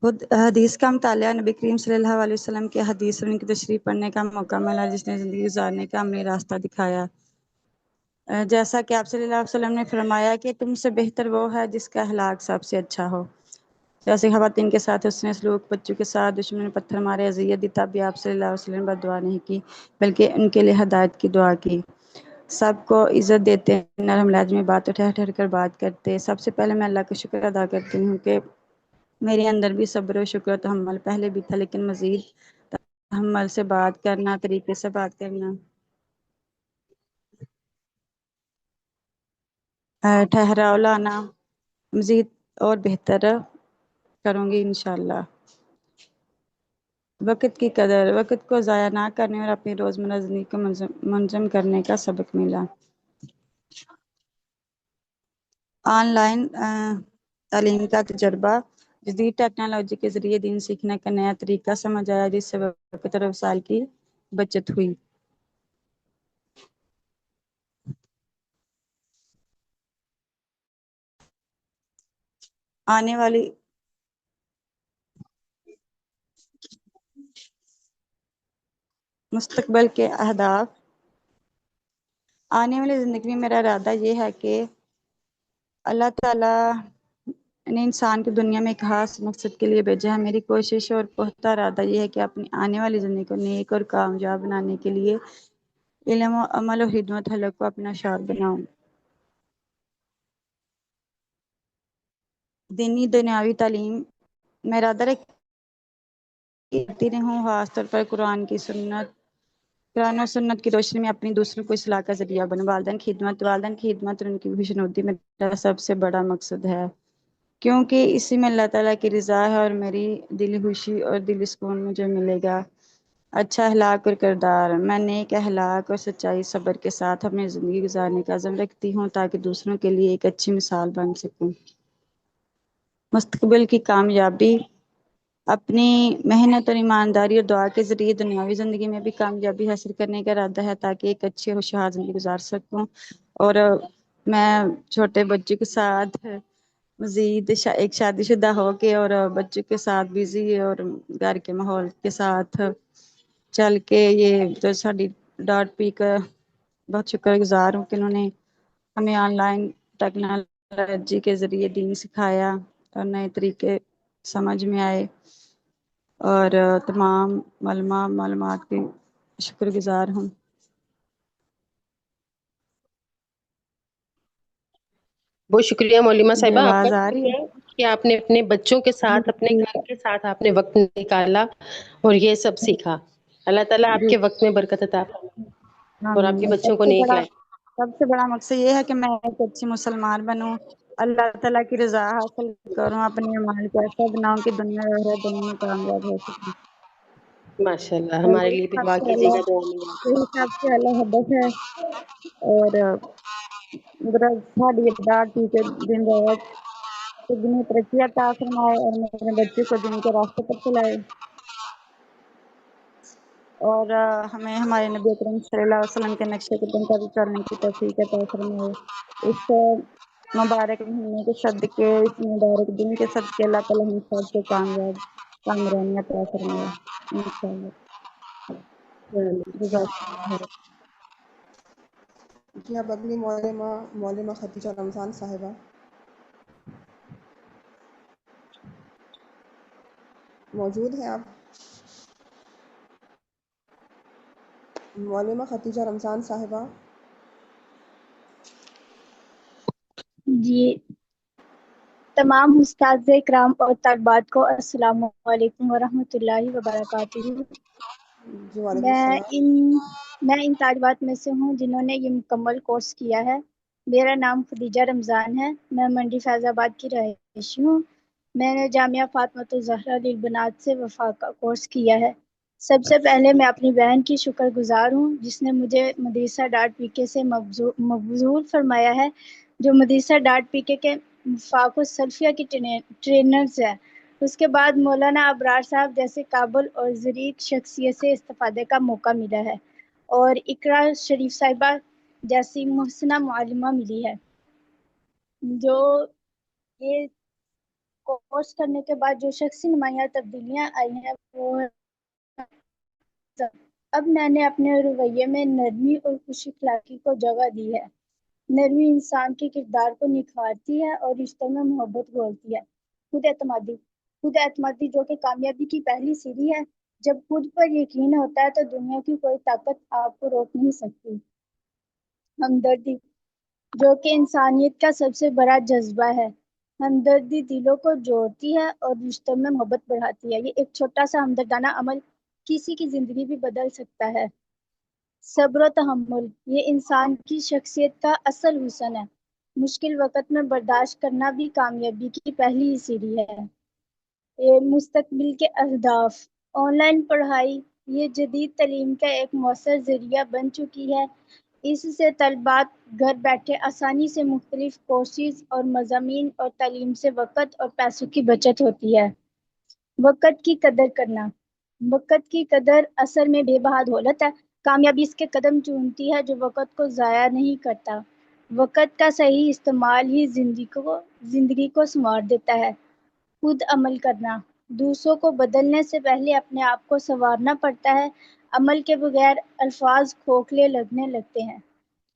خود حدیث کا مطالعہ، نبی کریم صلی اللہ علیہ وسلم کے حدیث اور ان کی تشریح پڑھنے کا موقع ملا، جس نے زندگی گزارنے کا عملی راستہ دکھایا. جیسا کہ آپ صلی اللہ علیہ وسلم نے فرمایا کہ تم سے بہتر وہ ہے جس کا اخلاق سب سے اچھا ہو. جیسے خواتین کے ساتھ حسن سلوک، بچوں کے ساتھ دشمن نے پتھر مارے، اذیت دی، تب بھی آپ صلی اللہ علیہ وسلم نے دعا نہیں کی بلکہ ان کے لیے ہدایت کی دعا کی. سب کو عزت دیتے، نرم لہجے میں بات ٹھہر ٹھہر کر بات کرتے. سب سے پہلے میں اللہ کا شکر ادا کرتی ہوں کہ میرے اندر بھی صبر و شکر و تحمل پہلے بھی تھا، لیکن مزید تحمل سے بات کرنا، طریقے سے بات کرنا، ٹھہراؤ لانا مزید اور بہتر کروں گی انشاءاللہ. وقت کی قدر، وقت کو ضائع نہ کرنے اور اپنی روزمرہ زندگی کو منظم کرنے کا سبق ملا. آن لائن تعلیم کا تجربہ، جدید ٹیکنالوجی کے ذریعے دین سیکھنے کا نیا طریقہ سمجھ آیا، جس سے وقت اور وسائل کی بچت ہوئی. آنے والی مستقبل کے اہداف، آنے والی زندگی میں میرا ارادہ یہ ہے کہ اللہ تعالیٰ نے انسان کی دنیا میں ایک خاص مقصد کے لیے بھیجا ہے. میری کوشش اور پختہ ارادہ یہ ہے کہ اپنی آنے والی زندگی کو نیک اور کامیاب بنانے کے لیے علم و عمل و خدمت حلق کو اپنا شعار بناؤں. دینی دنیاوی تعلیم میں ارادہ کرتی رہوں، خاص طور پر قرآن و سنت کی روشنی میں اپنی دوسروں کو اصلاح کا ذریعہ بنوں. والدین کی خدمت اور ان کی خوشنودی میرا سب سے بڑا مقصد ہے، کیونکہ اسی میں اللہ تعالیٰ کی رضا ہے اور میری دلی خوشی اور دلی سکون مجھے ملے گا. اچھا اخلاق اور کردار. میں نیک اخلاق اور سچائی صبر کے ساتھ اپنی زندگی گزارنے کا عزم رکھتی ہوں تاکہ دوسروں کے لیے ایک اچھی مثال بن سکوں. مستقبل کی کامیابی. اپنی محنت اور ایمانداری اور دعا کے ذریعے دنیاوی زندگی میں بھی کامیابی حاصل کرنے کا ارادہ ہے تاکہ ایک اچھی اور خوشحال زندگی گزار سکوں. اور میں چھوٹے بچوں کے ساتھ مزید ایک شادی شدہ ہو کے اور بچوں کے ساتھ بزی اور گھر کے ماحول کے ساتھ چل کے یہ جو ساری ڈاٹ پی کا بہت شکر گزار ہوں کہ انہوں نے ہمیں آن لائن ٹیکنالوجی کے ذریعے دین سکھایا اور نئے طریقے سمجھ میں آئے، اور تمام معلومات کی شکر گزار ہوں. بہت شکریہ مولما جی صاحبہ آپ کا، آواز آ رہی شکریہ کہ آپ نے اپنے بچوں کے ساتھ، اپنے ہے؟ گھر کے ساتھ آپ نے وقت نکالا اور یہ سب سیکھا. اللہ تعالیٰ آپ جی کے وقت میں برکت عطا فرمائے اور آپ کے آمین. بچوں کو نیک لائے. سب سے بڑا مقصد یہ ہے کہ میں ایک اچھی مسلمان بنوں، اللہ تعالیٰ کی رضا حاصل کروں، اپنے اعمال کو ایسا بناؤں کہ دنیا اور آخرت دونوں میں کامیاب ہو سکوں. ماشاء اللہ، اور ہمارے لیے بھی دعا کیجیے گا دعا میں یاد. یہی سب سے اللہ ہدف ہے. اور میرا ساڑھی ابدار تھی کہ دن رات دنیا ترقی عطا فرمائے اور میرے بچے کو دن کے راستے پر چلائے، اور ہمیں ہمارے نبی اکرم صلی اللہ علیہ وسلم کے نقشے قدم پر چلنے کی توفیق عطا فرمائے. اس مبارک مہینے کے صدقے، اس مبارک دن کے صدقے اللہ تعالیٰ ہم سب کو کامرانی عطا فرمائے انشاءاللہ. جزاک اللہ خیر. جی اب اگلی مولمہ خدیجہ رمضان صاحبہ موجود ہیں آپ؟ مولمہ خدیجہ رمضان صاحبہ. جی، تمام استاد اکرام اور طالبات کو السلام علیکم ورحمۃ اللہ وبرکاتہ. جی وعلیکم السلام. میں ان طالبات میں سے ہوں جنہوں نے یہ مکمل کورس کیا ہے. میرا نام خدیجہ رمضان ہے. میں منڈی فیض آباد کی رہائشی ہوں. میں نے جامعہ فاطمۃ الزہرا للبنات سے وفا کا کورس کیا ہے. سب سے پہلے میں اپنی بہن کی شکر گزار ہوں جس نے مجھے مدرسہ ڈاٹ پی کے سے مبذول فرمایا ہے، جو مدرسہ ڈاٹ پی کے وفاق السلفیہ کی ٹرینرز ہے. اس کے بعد مولانا ابرار صاحب جیسے قابل اور ظریف شخصیت سے استفادے کا موقع ملا ہے، اور اقرا شریف صاحبہ جیسی محسنہ معلمہ ملی ہے. جو یہ کورس کرنے کے بعد جو شخصی نمایاں تبدیلیاں آئی ہیں وہ اب میں نے اپنے رویے میں نرمی اور خوش اخلاقی کو جگہ دی ہے. نرمی انسان کے کردار کو نکھارتی ہے اور رشتوں میں محبت گھولتی ہے. خود اعتمادی جو کہ کامیابی کی پہلی سیڑھی ہے. جب خود پر یقین ہوتا ہے تو دنیا کی کوئی طاقت آپ کو روک نہیں سکتی. ہمدردی جو کہ انسانیت کا سب سے بڑا جذبہ ہے. ہمدردی دلوں کو جوڑتی ہے اور رشتوں میں محبت بڑھاتی ہے. یہ ایک چھوٹا سا ہمدردانہ عمل کسی کی زندگی بھی بدل سکتا ہے. صبر و تحمل یہ انسان کی شخصیت کا اصل حسن ہے. مشکل وقت میں برداشت کرنا بھی کامیابی کی پہلی سیڑھی ہے. یہ مستقبل کے اہداف. آن لائن پڑھائی یہ جدید تعلیم کا ایک مؤثر ذریعہ بن چکی ہے. اس سے طلبات گھر بیٹھے آسانی سے مختلف کورسز اور مضامین اور تعلیم سے وقت اور پیسوں کی بچت ہوتی ہے. وقت کی قدر کرنا. وقت کی قدر اصل میں بے بہا دولت ہے. کامیابی اس کے قدم چومتی ہے جو وقت کو ضائع نہیں کرتا. وقت کا صحیح استعمال ہی زندگی کو سنوار دیتا ہے. خود عمل کرنا. دوسروں کو بدلنے سے پہلے اپنے آپ کو سنوارنا پڑتا ہے. عمل کے بغیر الفاظ کھوکھلے لگنے لگتے ہیں.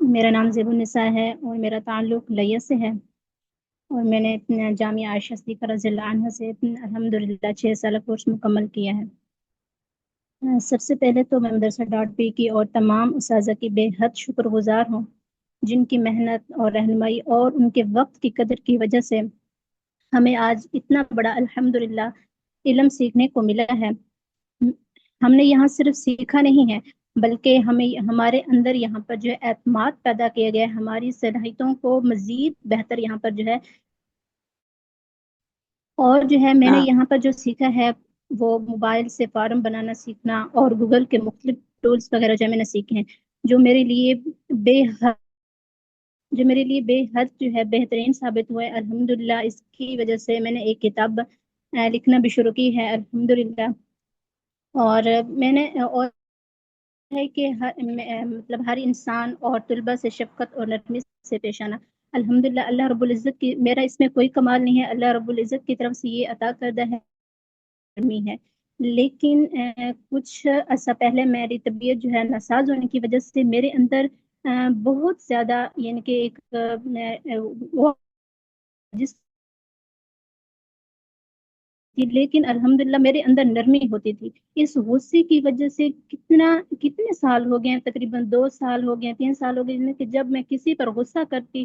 میرا نام زیب النساء ہے اور میرا تعلق لیہ سے ہے، اور میں نے اپنا جامعہ عائشہ صدیقہ رضی اللہ عنہا سے الحمدللہ 6 سالہ کورس مکمل کیا ہے۔ سب سے پہلے تو میں مدرسہ ڈاٹ پی کی اور تمام اساتذہ کی بے حد شکر گزار ہوں، جن کی محنت اور رہنمائی اور ان کے وقت کی قدر کی وجہ سے ہمیں آج اتنا بڑا الحمدللہ علم سیکھنے کو ملا ہے۔ ہم نے یہاں صرف سیکھا نہیں ہے، بلکہ ہمارے اندر یہاں پر جو ہے اعتماد پیدا کیا گیا ہے، ہماری صلاحیتوں کو مزید بہتر یہاں پر جو ہے، اور جو ہے میں نے یہاں پر جو سیکھا ہے وہ موبائل سے فارم بنانا سیکھنا اور گوگل کے مختلف ٹولز وغیرہ جو میں نے سیکھے ہیں، جو میرے لیے بے حد جو ہے بہترین ثابت ہوئے الحمدللہ۔ اس کی وجہ سے میں نے ایک کتاب لکھنا بھی شروع کی ہے الحمدللہ، اور میں نے اور ہے کہ مطلب ہر انسان اور طلبہ سے شفقت اور نرمی سے پیش آنا۔ الحمدللہ اللہ رب العزت کی، میرا اس میں کوئی کمال نہیں ہے، اللہ رب العزت کی طرف سے یہ عطا کردہ ہے نرمی ہے، لیکن کچھ عرصہ پہلے میری طبیعت جو ہے ناساز ہونے کی وجہ سے میرے اندر بہت زیادہ یعنی کہ ایک وہ جس لیکن الحمدللہ میرے اندر نرمی ہوتی تھی۔ اس غصے کی وجہ سے کتنے سال ہو گئے ہیں، تقریباً 2 سال ہو گئے، 3 سال ہو گئے کہ جب میں کسی پر غصہ کرتی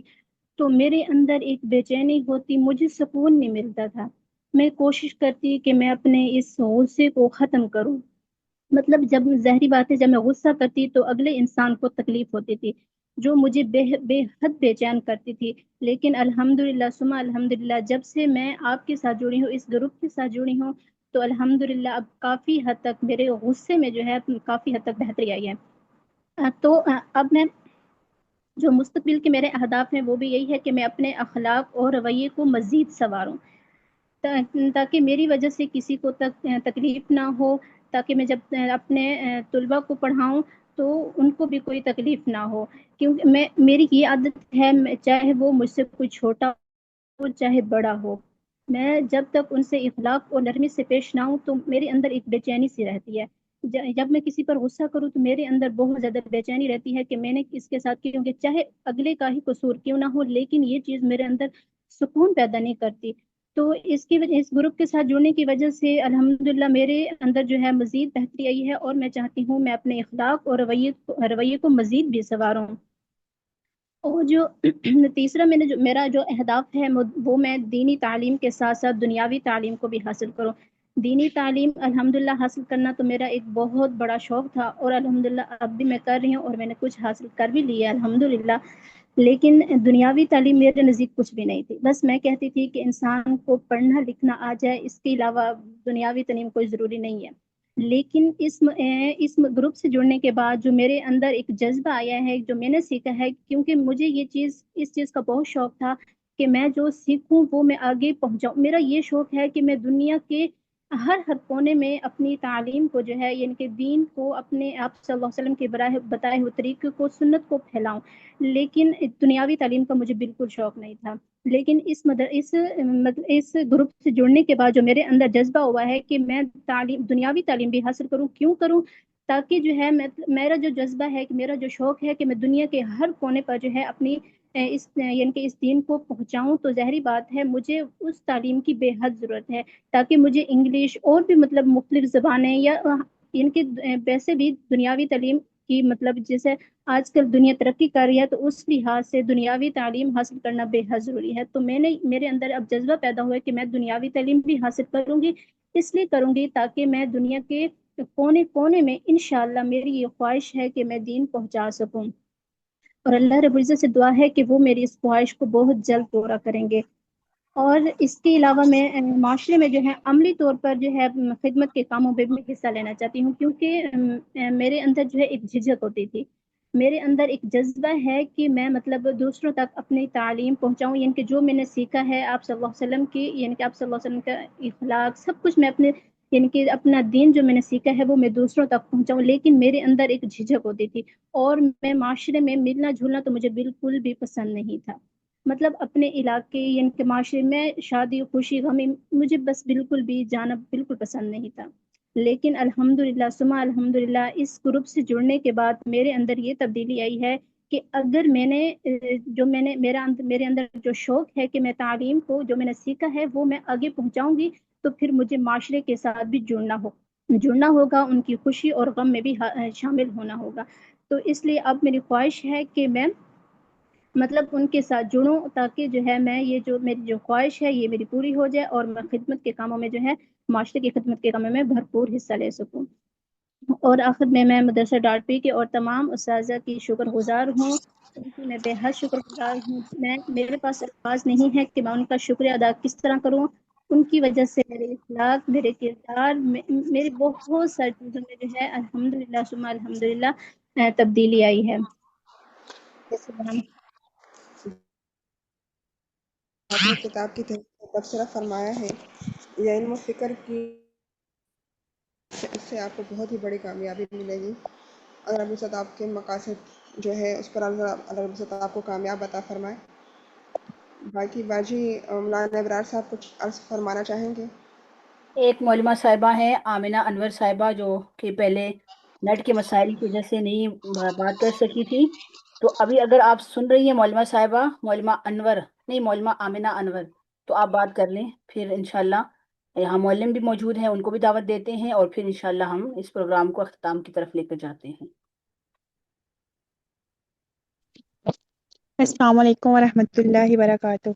تو میرے اندر ایک بے چینی ہوتی، مجھے سکون نہیں ملتا تھا۔ میں کوشش کرتی کہ میں اپنے اس غصے کو ختم کروں، مطلب جب ظاہری بات ہے جب میں غصہ کرتی تو اگلے انسان کو تکلیف ہوتی تھی، جو مجھے بے حد بے چین کرتی تھی۔ لیکن الحمدللہ ثم الحمدللہ جب سے میں آپ کے ساتھ جڑی ہوں، اس گروپ کے ساتھ جڑی ہوں، تو الحمدللہ اب کافی حد تک میرے غصے میں جو ہے کافی حد تک بہتری آئی ہے۔ تو اب میں جو مستقبل کے میرے اہداف ہیں وہ بھی یہی ہے کہ میں اپنے اخلاق اور رویے کو مزید سنواروں، تاکہ میری وجہ سے کسی کو تکلیف نہ ہو، تاکہ میں جب اپنے طلباء کو پڑھاؤں تو ان کو بھی کوئی تکلیف نہ ہو، کیونکہ میری یہ عادت ہے چاہے وہ مجھ سے کوئی چھوٹا ہو چاہے بڑا ہو، میں جب تک ان سے اخلاق اور نرمی سے پیش نہ ہوں تو میرے اندر ایک بے چینی سی رہتی ہے۔ جب میں کسی پر غصہ کروں تو میرے اندر بہت زیادہ بے چینی رہتی ہے کہ میں نے اس کے ساتھ کیونکہ چاہے اگلے کا ہی قصور کیوں نہ ہو، لیکن یہ چیز میرے اندر سکون پیدا نہیں کرتی۔ تو اس کی وجہ، اس گروپ کے ساتھ جڑنے کی وجہ سے الحمدللہ میرے اندر جو ہے مزید بہتری آئی ہے، اور میں چاہتی ہوں میں اپنے اخلاق اور رویے کو مزید بھی سنواروں۔ اور جو تیسرا میرا جو اہداف ہے وہ میں دینی تعلیم کے ساتھ ساتھ دنیاوی تعلیم کو بھی حاصل کروں۔ دینی تعلیم الحمدللہ حاصل کرنا تو میرا ایک بہت بڑا شوق تھا، اور الحمدللہ اب بھی میں کر رہی ہوں اور میں نے کچھ حاصل کر بھی لیا ہے الحمدللہ، لیکن دنیاوی تعلیم میرے نزدیک کچھ بھی نہیں تھی۔ بس میں کہتی تھی کہ انسان کو پڑھنا لکھنا آ جائے، اس کے علاوہ دنیاوی تعلیم کوئی ضروری نہیں ہے۔ لیکن اس گروپ سے جڑنے کے بعد جو میرے اندر ایک جذبہ آیا ہے، جو میں نے سیکھا ہے، کیونکہ مجھے اس چیز کا بہت شوق تھا کہ میں جو سیکھوں وہ میں آگے پہنچاؤں۔ میرا یہ شوق ہے کہ میں دنیا کے ہر کونے میں اپنی تعلیم کو جو ہے یعنی کہ دین کو، اپنے آپ صلی اللہ علیہ وسلم کے بتائے ہوئے طریقے کو، سنت کو پھیلاؤں، لیکن دنیاوی تعلیم کا مجھے بالکل شوق نہیں تھا۔ لیکن اس گروپ سے جڑنے کے بعد جو میرے اندر جذبہ ہوا ہے کہ میں دنیاوی تعلیم بھی حاصل کروں، کیوں کروں؟ تاکہ جو ہے میرا جو جذبہ ہے، کہ میرا جو شوق ہے کہ میں دنیا کے ہر کونے پر جو ہے اپنی یعنی کہ اس دین کو پہنچاؤں، تو ظاہری بات ہے مجھے اس تعلیم کی بے حد ضرورت ہے، تاکہ مجھے انگلش اور بھی مطلب مختلف زبانیں یا ان کے ویسے بھی دنیاوی تعلیم کی مطلب جیسے آج کل دنیا ترقی کر رہی ہے تو اس لحاظ سے دنیاوی تعلیم حاصل کرنا بے حد ضروری ہے۔ تو میرے اندر اب جذبہ پیدا ہوا ہے کہ میں دنیاوی تعلیم بھی حاصل کروں گی، اس لیے کروں گی تاکہ میں دنیا کے کونے کونے میں انشاءاللہ میری یہ خواہش ہے کہ میں دین پہنچا سکوں، اور اللہ رب العزت سے دعا ہے کہ وہ میری اس خواہش کو بہت جلد پورا کریں گے۔ اور اس کے علاوہ میں معاشرے میں جو ہے عملی طور پر جو ہے خدمت کے کاموں پہ بھی حصہ لینا چاہتی ہوں، کیونکہ میرے اندر جو ہے ایک جھجک ہوتی تھی، میرے اندر ایک جذبہ ہے کہ میں مطلب دوسروں تک اپنی تعلیم پہنچاؤں، یعنی کہ جو میں نے سیکھا ہے آپ صلی اللہ علیہ وسلم کی، یعنی کہ آپ صلی اللہ علیہ وسلم کا اخلاق سب کچھ میں اپنے یعنی کہ اپنا دین جو میں نے سیکھا ہے وہ میں دوسروں تک پہنچاؤں، لیکن میرے اندر ایک جھجک ہوتی تھی، اور میں معاشرے میں ملنا جلنا تو مجھے بالکل بھی پسند نہیں تھا، مطلب اپنے علاقے یعنی کہ معاشرے میں شادی خوشی غمی مجھے بس بالکل بھی جانا بالکل پسند نہیں تھا۔ لیکن الحمدللہ ثم الحمدللہ اس گروپ سے جڑنے کے بعد میرے اندر یہ تبدیلی آئی ہے کہ اگر میں نے میرے اندر جو شوق ہے کہ میں تعلیم کو جو میں نے سیکھا ہے وہ میں آگے پہنچاؤں گی، تو پھر مجھے معاشرے کے ساتھ بھی جڑنا ہوگا، ان کی خوشی اور غم میں بھی شامل ہونا ہوگا۔ تو اس لیے اب میری خواہش ہے کہ میں مطلب ان کے ساتھ جڑوں، تاکہ جو ہے میں یہ جو میری جو خواہش ہے یہ میری پوری ہو جائے، اور میں خدمت کے کاموں میں جو ہے معاشرے کی خدمت کے کاموں میں بھرپور حصہ لے سکوں۔ اور آخر میں مدرسہ ڈاٹ پی کے اور تمام اساتذہ کی شکر گزار ہوں، ان کی میں بے حد شکر گزار ہوں۔ میرے پاس الفاظ نہیں ہے کہ میں ان کا شکریہ ادا کس طرح کروں۔ ان کی وجہ سے میرے اخلاق، میرے کردار، میری بہت ساری چیزوں میں جو ہے الحمدللہ ثم الحمدللہ تبدیلی آئی ہے۔ السلام۔ آپ نے کتاب کی تبصرہ فرمایا ہے، یہ علم و فکر کی اس سے آپ کو بہت ہی بڑی کامیابی ملے گی۔ اگر ابھی صد آپ کے مقاصد جو ہے اس پر اللہ صد آپ کو کامیاب عطا فرمائے۔ باقی باجی مولانا ابرار صاحب کچھ عرض فرمانا چاہیں گے؟ ایک معلمہ صاحبہ ہیں آمنہ انور صاحبہ، جو کہ پہلے نیٹ کے مسائل کی وجہ سے نہیں بات کر سکی تھی، تو ابھی اگر آپ سن رہی ہیں معلمہ صاحبہ، معلمہ آمنہ انور، تو آپ بات کر لیں، پھر انشاءاللہ یہاں معلم بھی موجود ہیں، ان کو بھی دعوت دیتے ہیں، اور پھر انشاءاللہ ہم اس پروگرام کو اختتام کی طرف لے کر جاتے ہیں۔ السلام علیکم ورحمۃ اللہ وبرکاتہ۔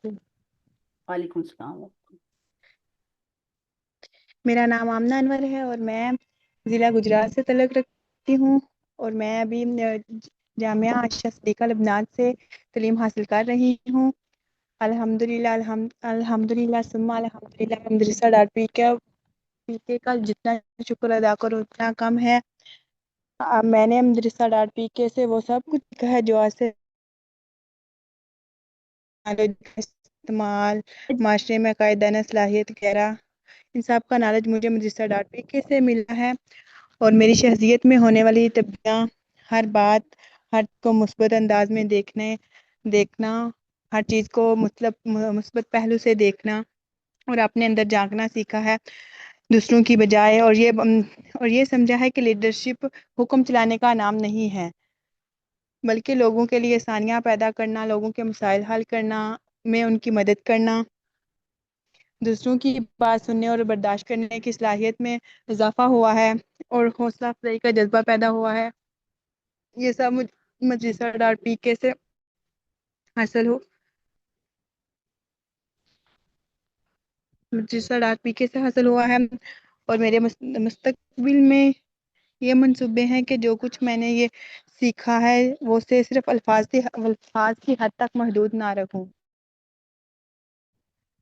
وعلیکم السلام۔ میرا نام آمنہ انور ہے اور میں ضلع گجرات سے تعلق رکھتی ہوں، اور میں ابھی جامعہ عائشہ صدیقہ لبنان سے تعلیم حاصل کر رہی ہوں۔ الحمدللہ الحمدللہ ثم الحمدللہ۔ مدرسہ ڈاٹ پی کے کا جتنا شکر ادا کرو اتنا کم ہے۔ میں نے مدرسہ ڈاٹ پی کے سے وہ سب کچھ سیکھا ہے جو آج سے استعمال، معاشرے میں قائدانہ صلاحیت وغیرہ، ان سب کا نالج مجھے مدرسہ ڈاٹ پی کے سے ملا ہے، اور میری شخصیت میں ہونے والی تبدیلیاں، ہر بات، ہر کو مثبت انداز میں دیکھنا، ہر چیز کو مثبت پہلو سے دیکھنا اور اپنے اندر جھانکنا سیکھا ہے دوسروں کی بجائے، اور یہ سمجھا ہے کہ لیڈرشپ حکم چلانے کا نام نہیں ہے، بلکہ لوگوں کے لیے آسانیاں پیدا کرنا، لوگوں کے مسائل حل کرنا میں ان کی مدد کرنا، دوسروں کی بات سننے اور برداشت کرنے کی صلاحیت میں اضافہ ہوا ہے، اور حوصلہ افزائی کا جذبہ پیدا ہوا ہے۔ یہ سب مدرسہ ڈاٹ پی کے سے حاصل ہوا ہے، اور میرے مستقبل میں یہ منصوبے ہیں کہ جو کچھ میں نے یہ سیکھا ہے وہ صرف الفاظ کی حد تک محدود نہ رکھوں،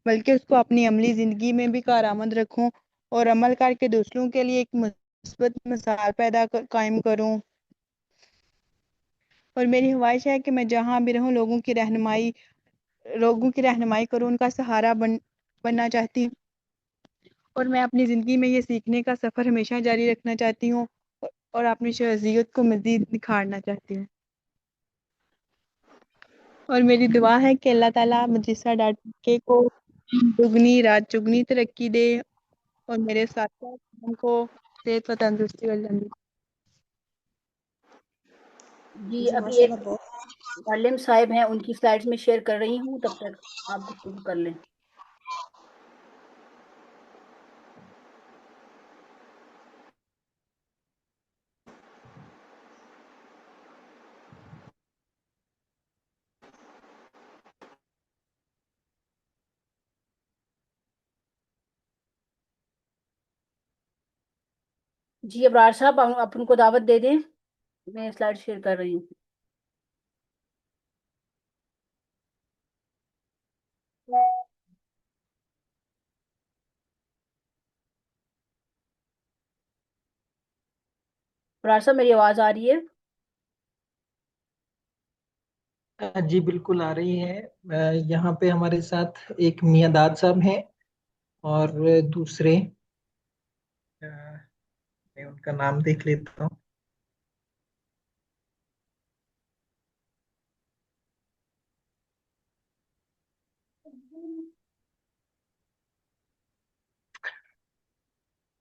بلکہ اس کو اپنی عملی زندگی میں بھی کارآمد رکھوں، اور عمل کر کے دوسروں کے لیے ایک مثبت مثال قائم کروں۔ اور میری خواہش ہے کہ میں جہاں بھی رہوں لوگوں کی رہنمائی کروں، ان کا سہارا بننا چاہتی ہوں، اور میں اپنی زندگی میں یہ سیکھنے کا سفر ہمیشہ جاری رکھنا چاہتی ہوں، اور اپنی شخصیت کو مزید نکھارنا چاہتی ہوں۔ اور میری دعا ہے کہ اللہ تعالیٰ مدرسہ ڈاٹ کے کو دگنی رات چگنی ترقی دے، اور میرے ساتھ کو صحت و تندرستی جی جی ابھی ماشاء ایک اللہ، بہت معلم صاحب ہیں، ان کی سلائڈز میں شیئر کر رہی ہوں، تب تک آپ گفتگو کر لیں۔ جی ابرار صاحب، آپ ان کو دعوت دے دیں، میں سلائڈ شیئر کر رہی ہوں۔ ابرار صاحب میری آواز آ رہی ہے؟ جی بالکل آ رہی ہے۔ یہاں پہ ہمارے ساتھ ایک میاں داد صاحب ہیں، اور دوسرے میں ان کا نام دیکھ لیتا ہوں۔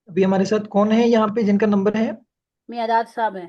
ابھی ہمارے ساتھ کون ہے یہاں پہ جن کا نمبر ہے؟ میاں داد صاحب ہیں۔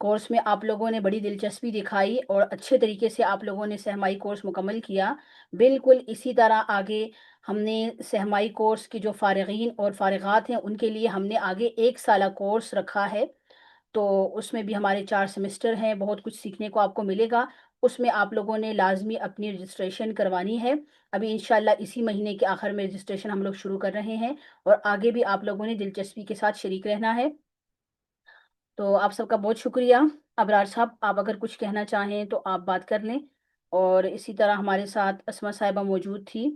کورس میں آپ لوگوں نے بڑی دلچسپی دکھائی اور اچھے طریقے سے آپ لوگوں نے سہمائی کورس مکمل کیا. بالکل اسی طرح آگے ہم نے سہمائی کورس کی جو فارغین اور فارغات ہیں ان کے لیے ہم نے آگے 1 سالہ کورس رکھا ہے. تو اس میں بھی ہمارے 4 سیمسٹر ہیں. بہت کچھ سیکھنے کو آپ کو ملے گا. اس میں آپ لوگوں نے لازمی اپنی رجسٹریشن کروانی ہے. ابھی انشاءاللہ اسی مہینے کے آخر میں رجسٹریشن ہم لوگ شروع کر رہے ہیں اور آگے بھی آپ لوگوں نے دلچسپی کے ساتھ شریک رہنا ہے. تو آپ سب کا بہت شکریہ. ابرار صاحب آپ اگر کچھ کہنا چاہیں تو آپ بات کر لیں. اور اسی طرح ہمارے ساتھ اسما صاحبہ موجود تھی.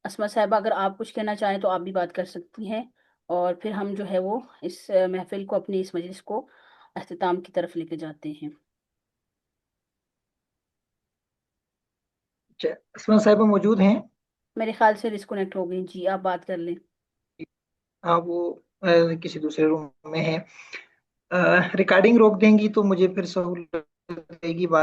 اسما صاحبہ اگر آپ کچھ کہنا چاہیں تو آپ بھی بات کر سکتی ہیں اور پھر ہم جو ہے وہ اس محفل کو اپنی اس مجلس کو اختتام کی طرف لے کے جاتے ہیں. اسما صاحبہ موجود ہیں؟ میرے خیال سے ڈسکنیکٹ ہو گئی. جی آپ بات کر لیں. ہاں وہ کسی دوسرے روم میں ہے. ریکارڈنگ روک دیں گی تو مجھے پھر سہولت رہے گی بات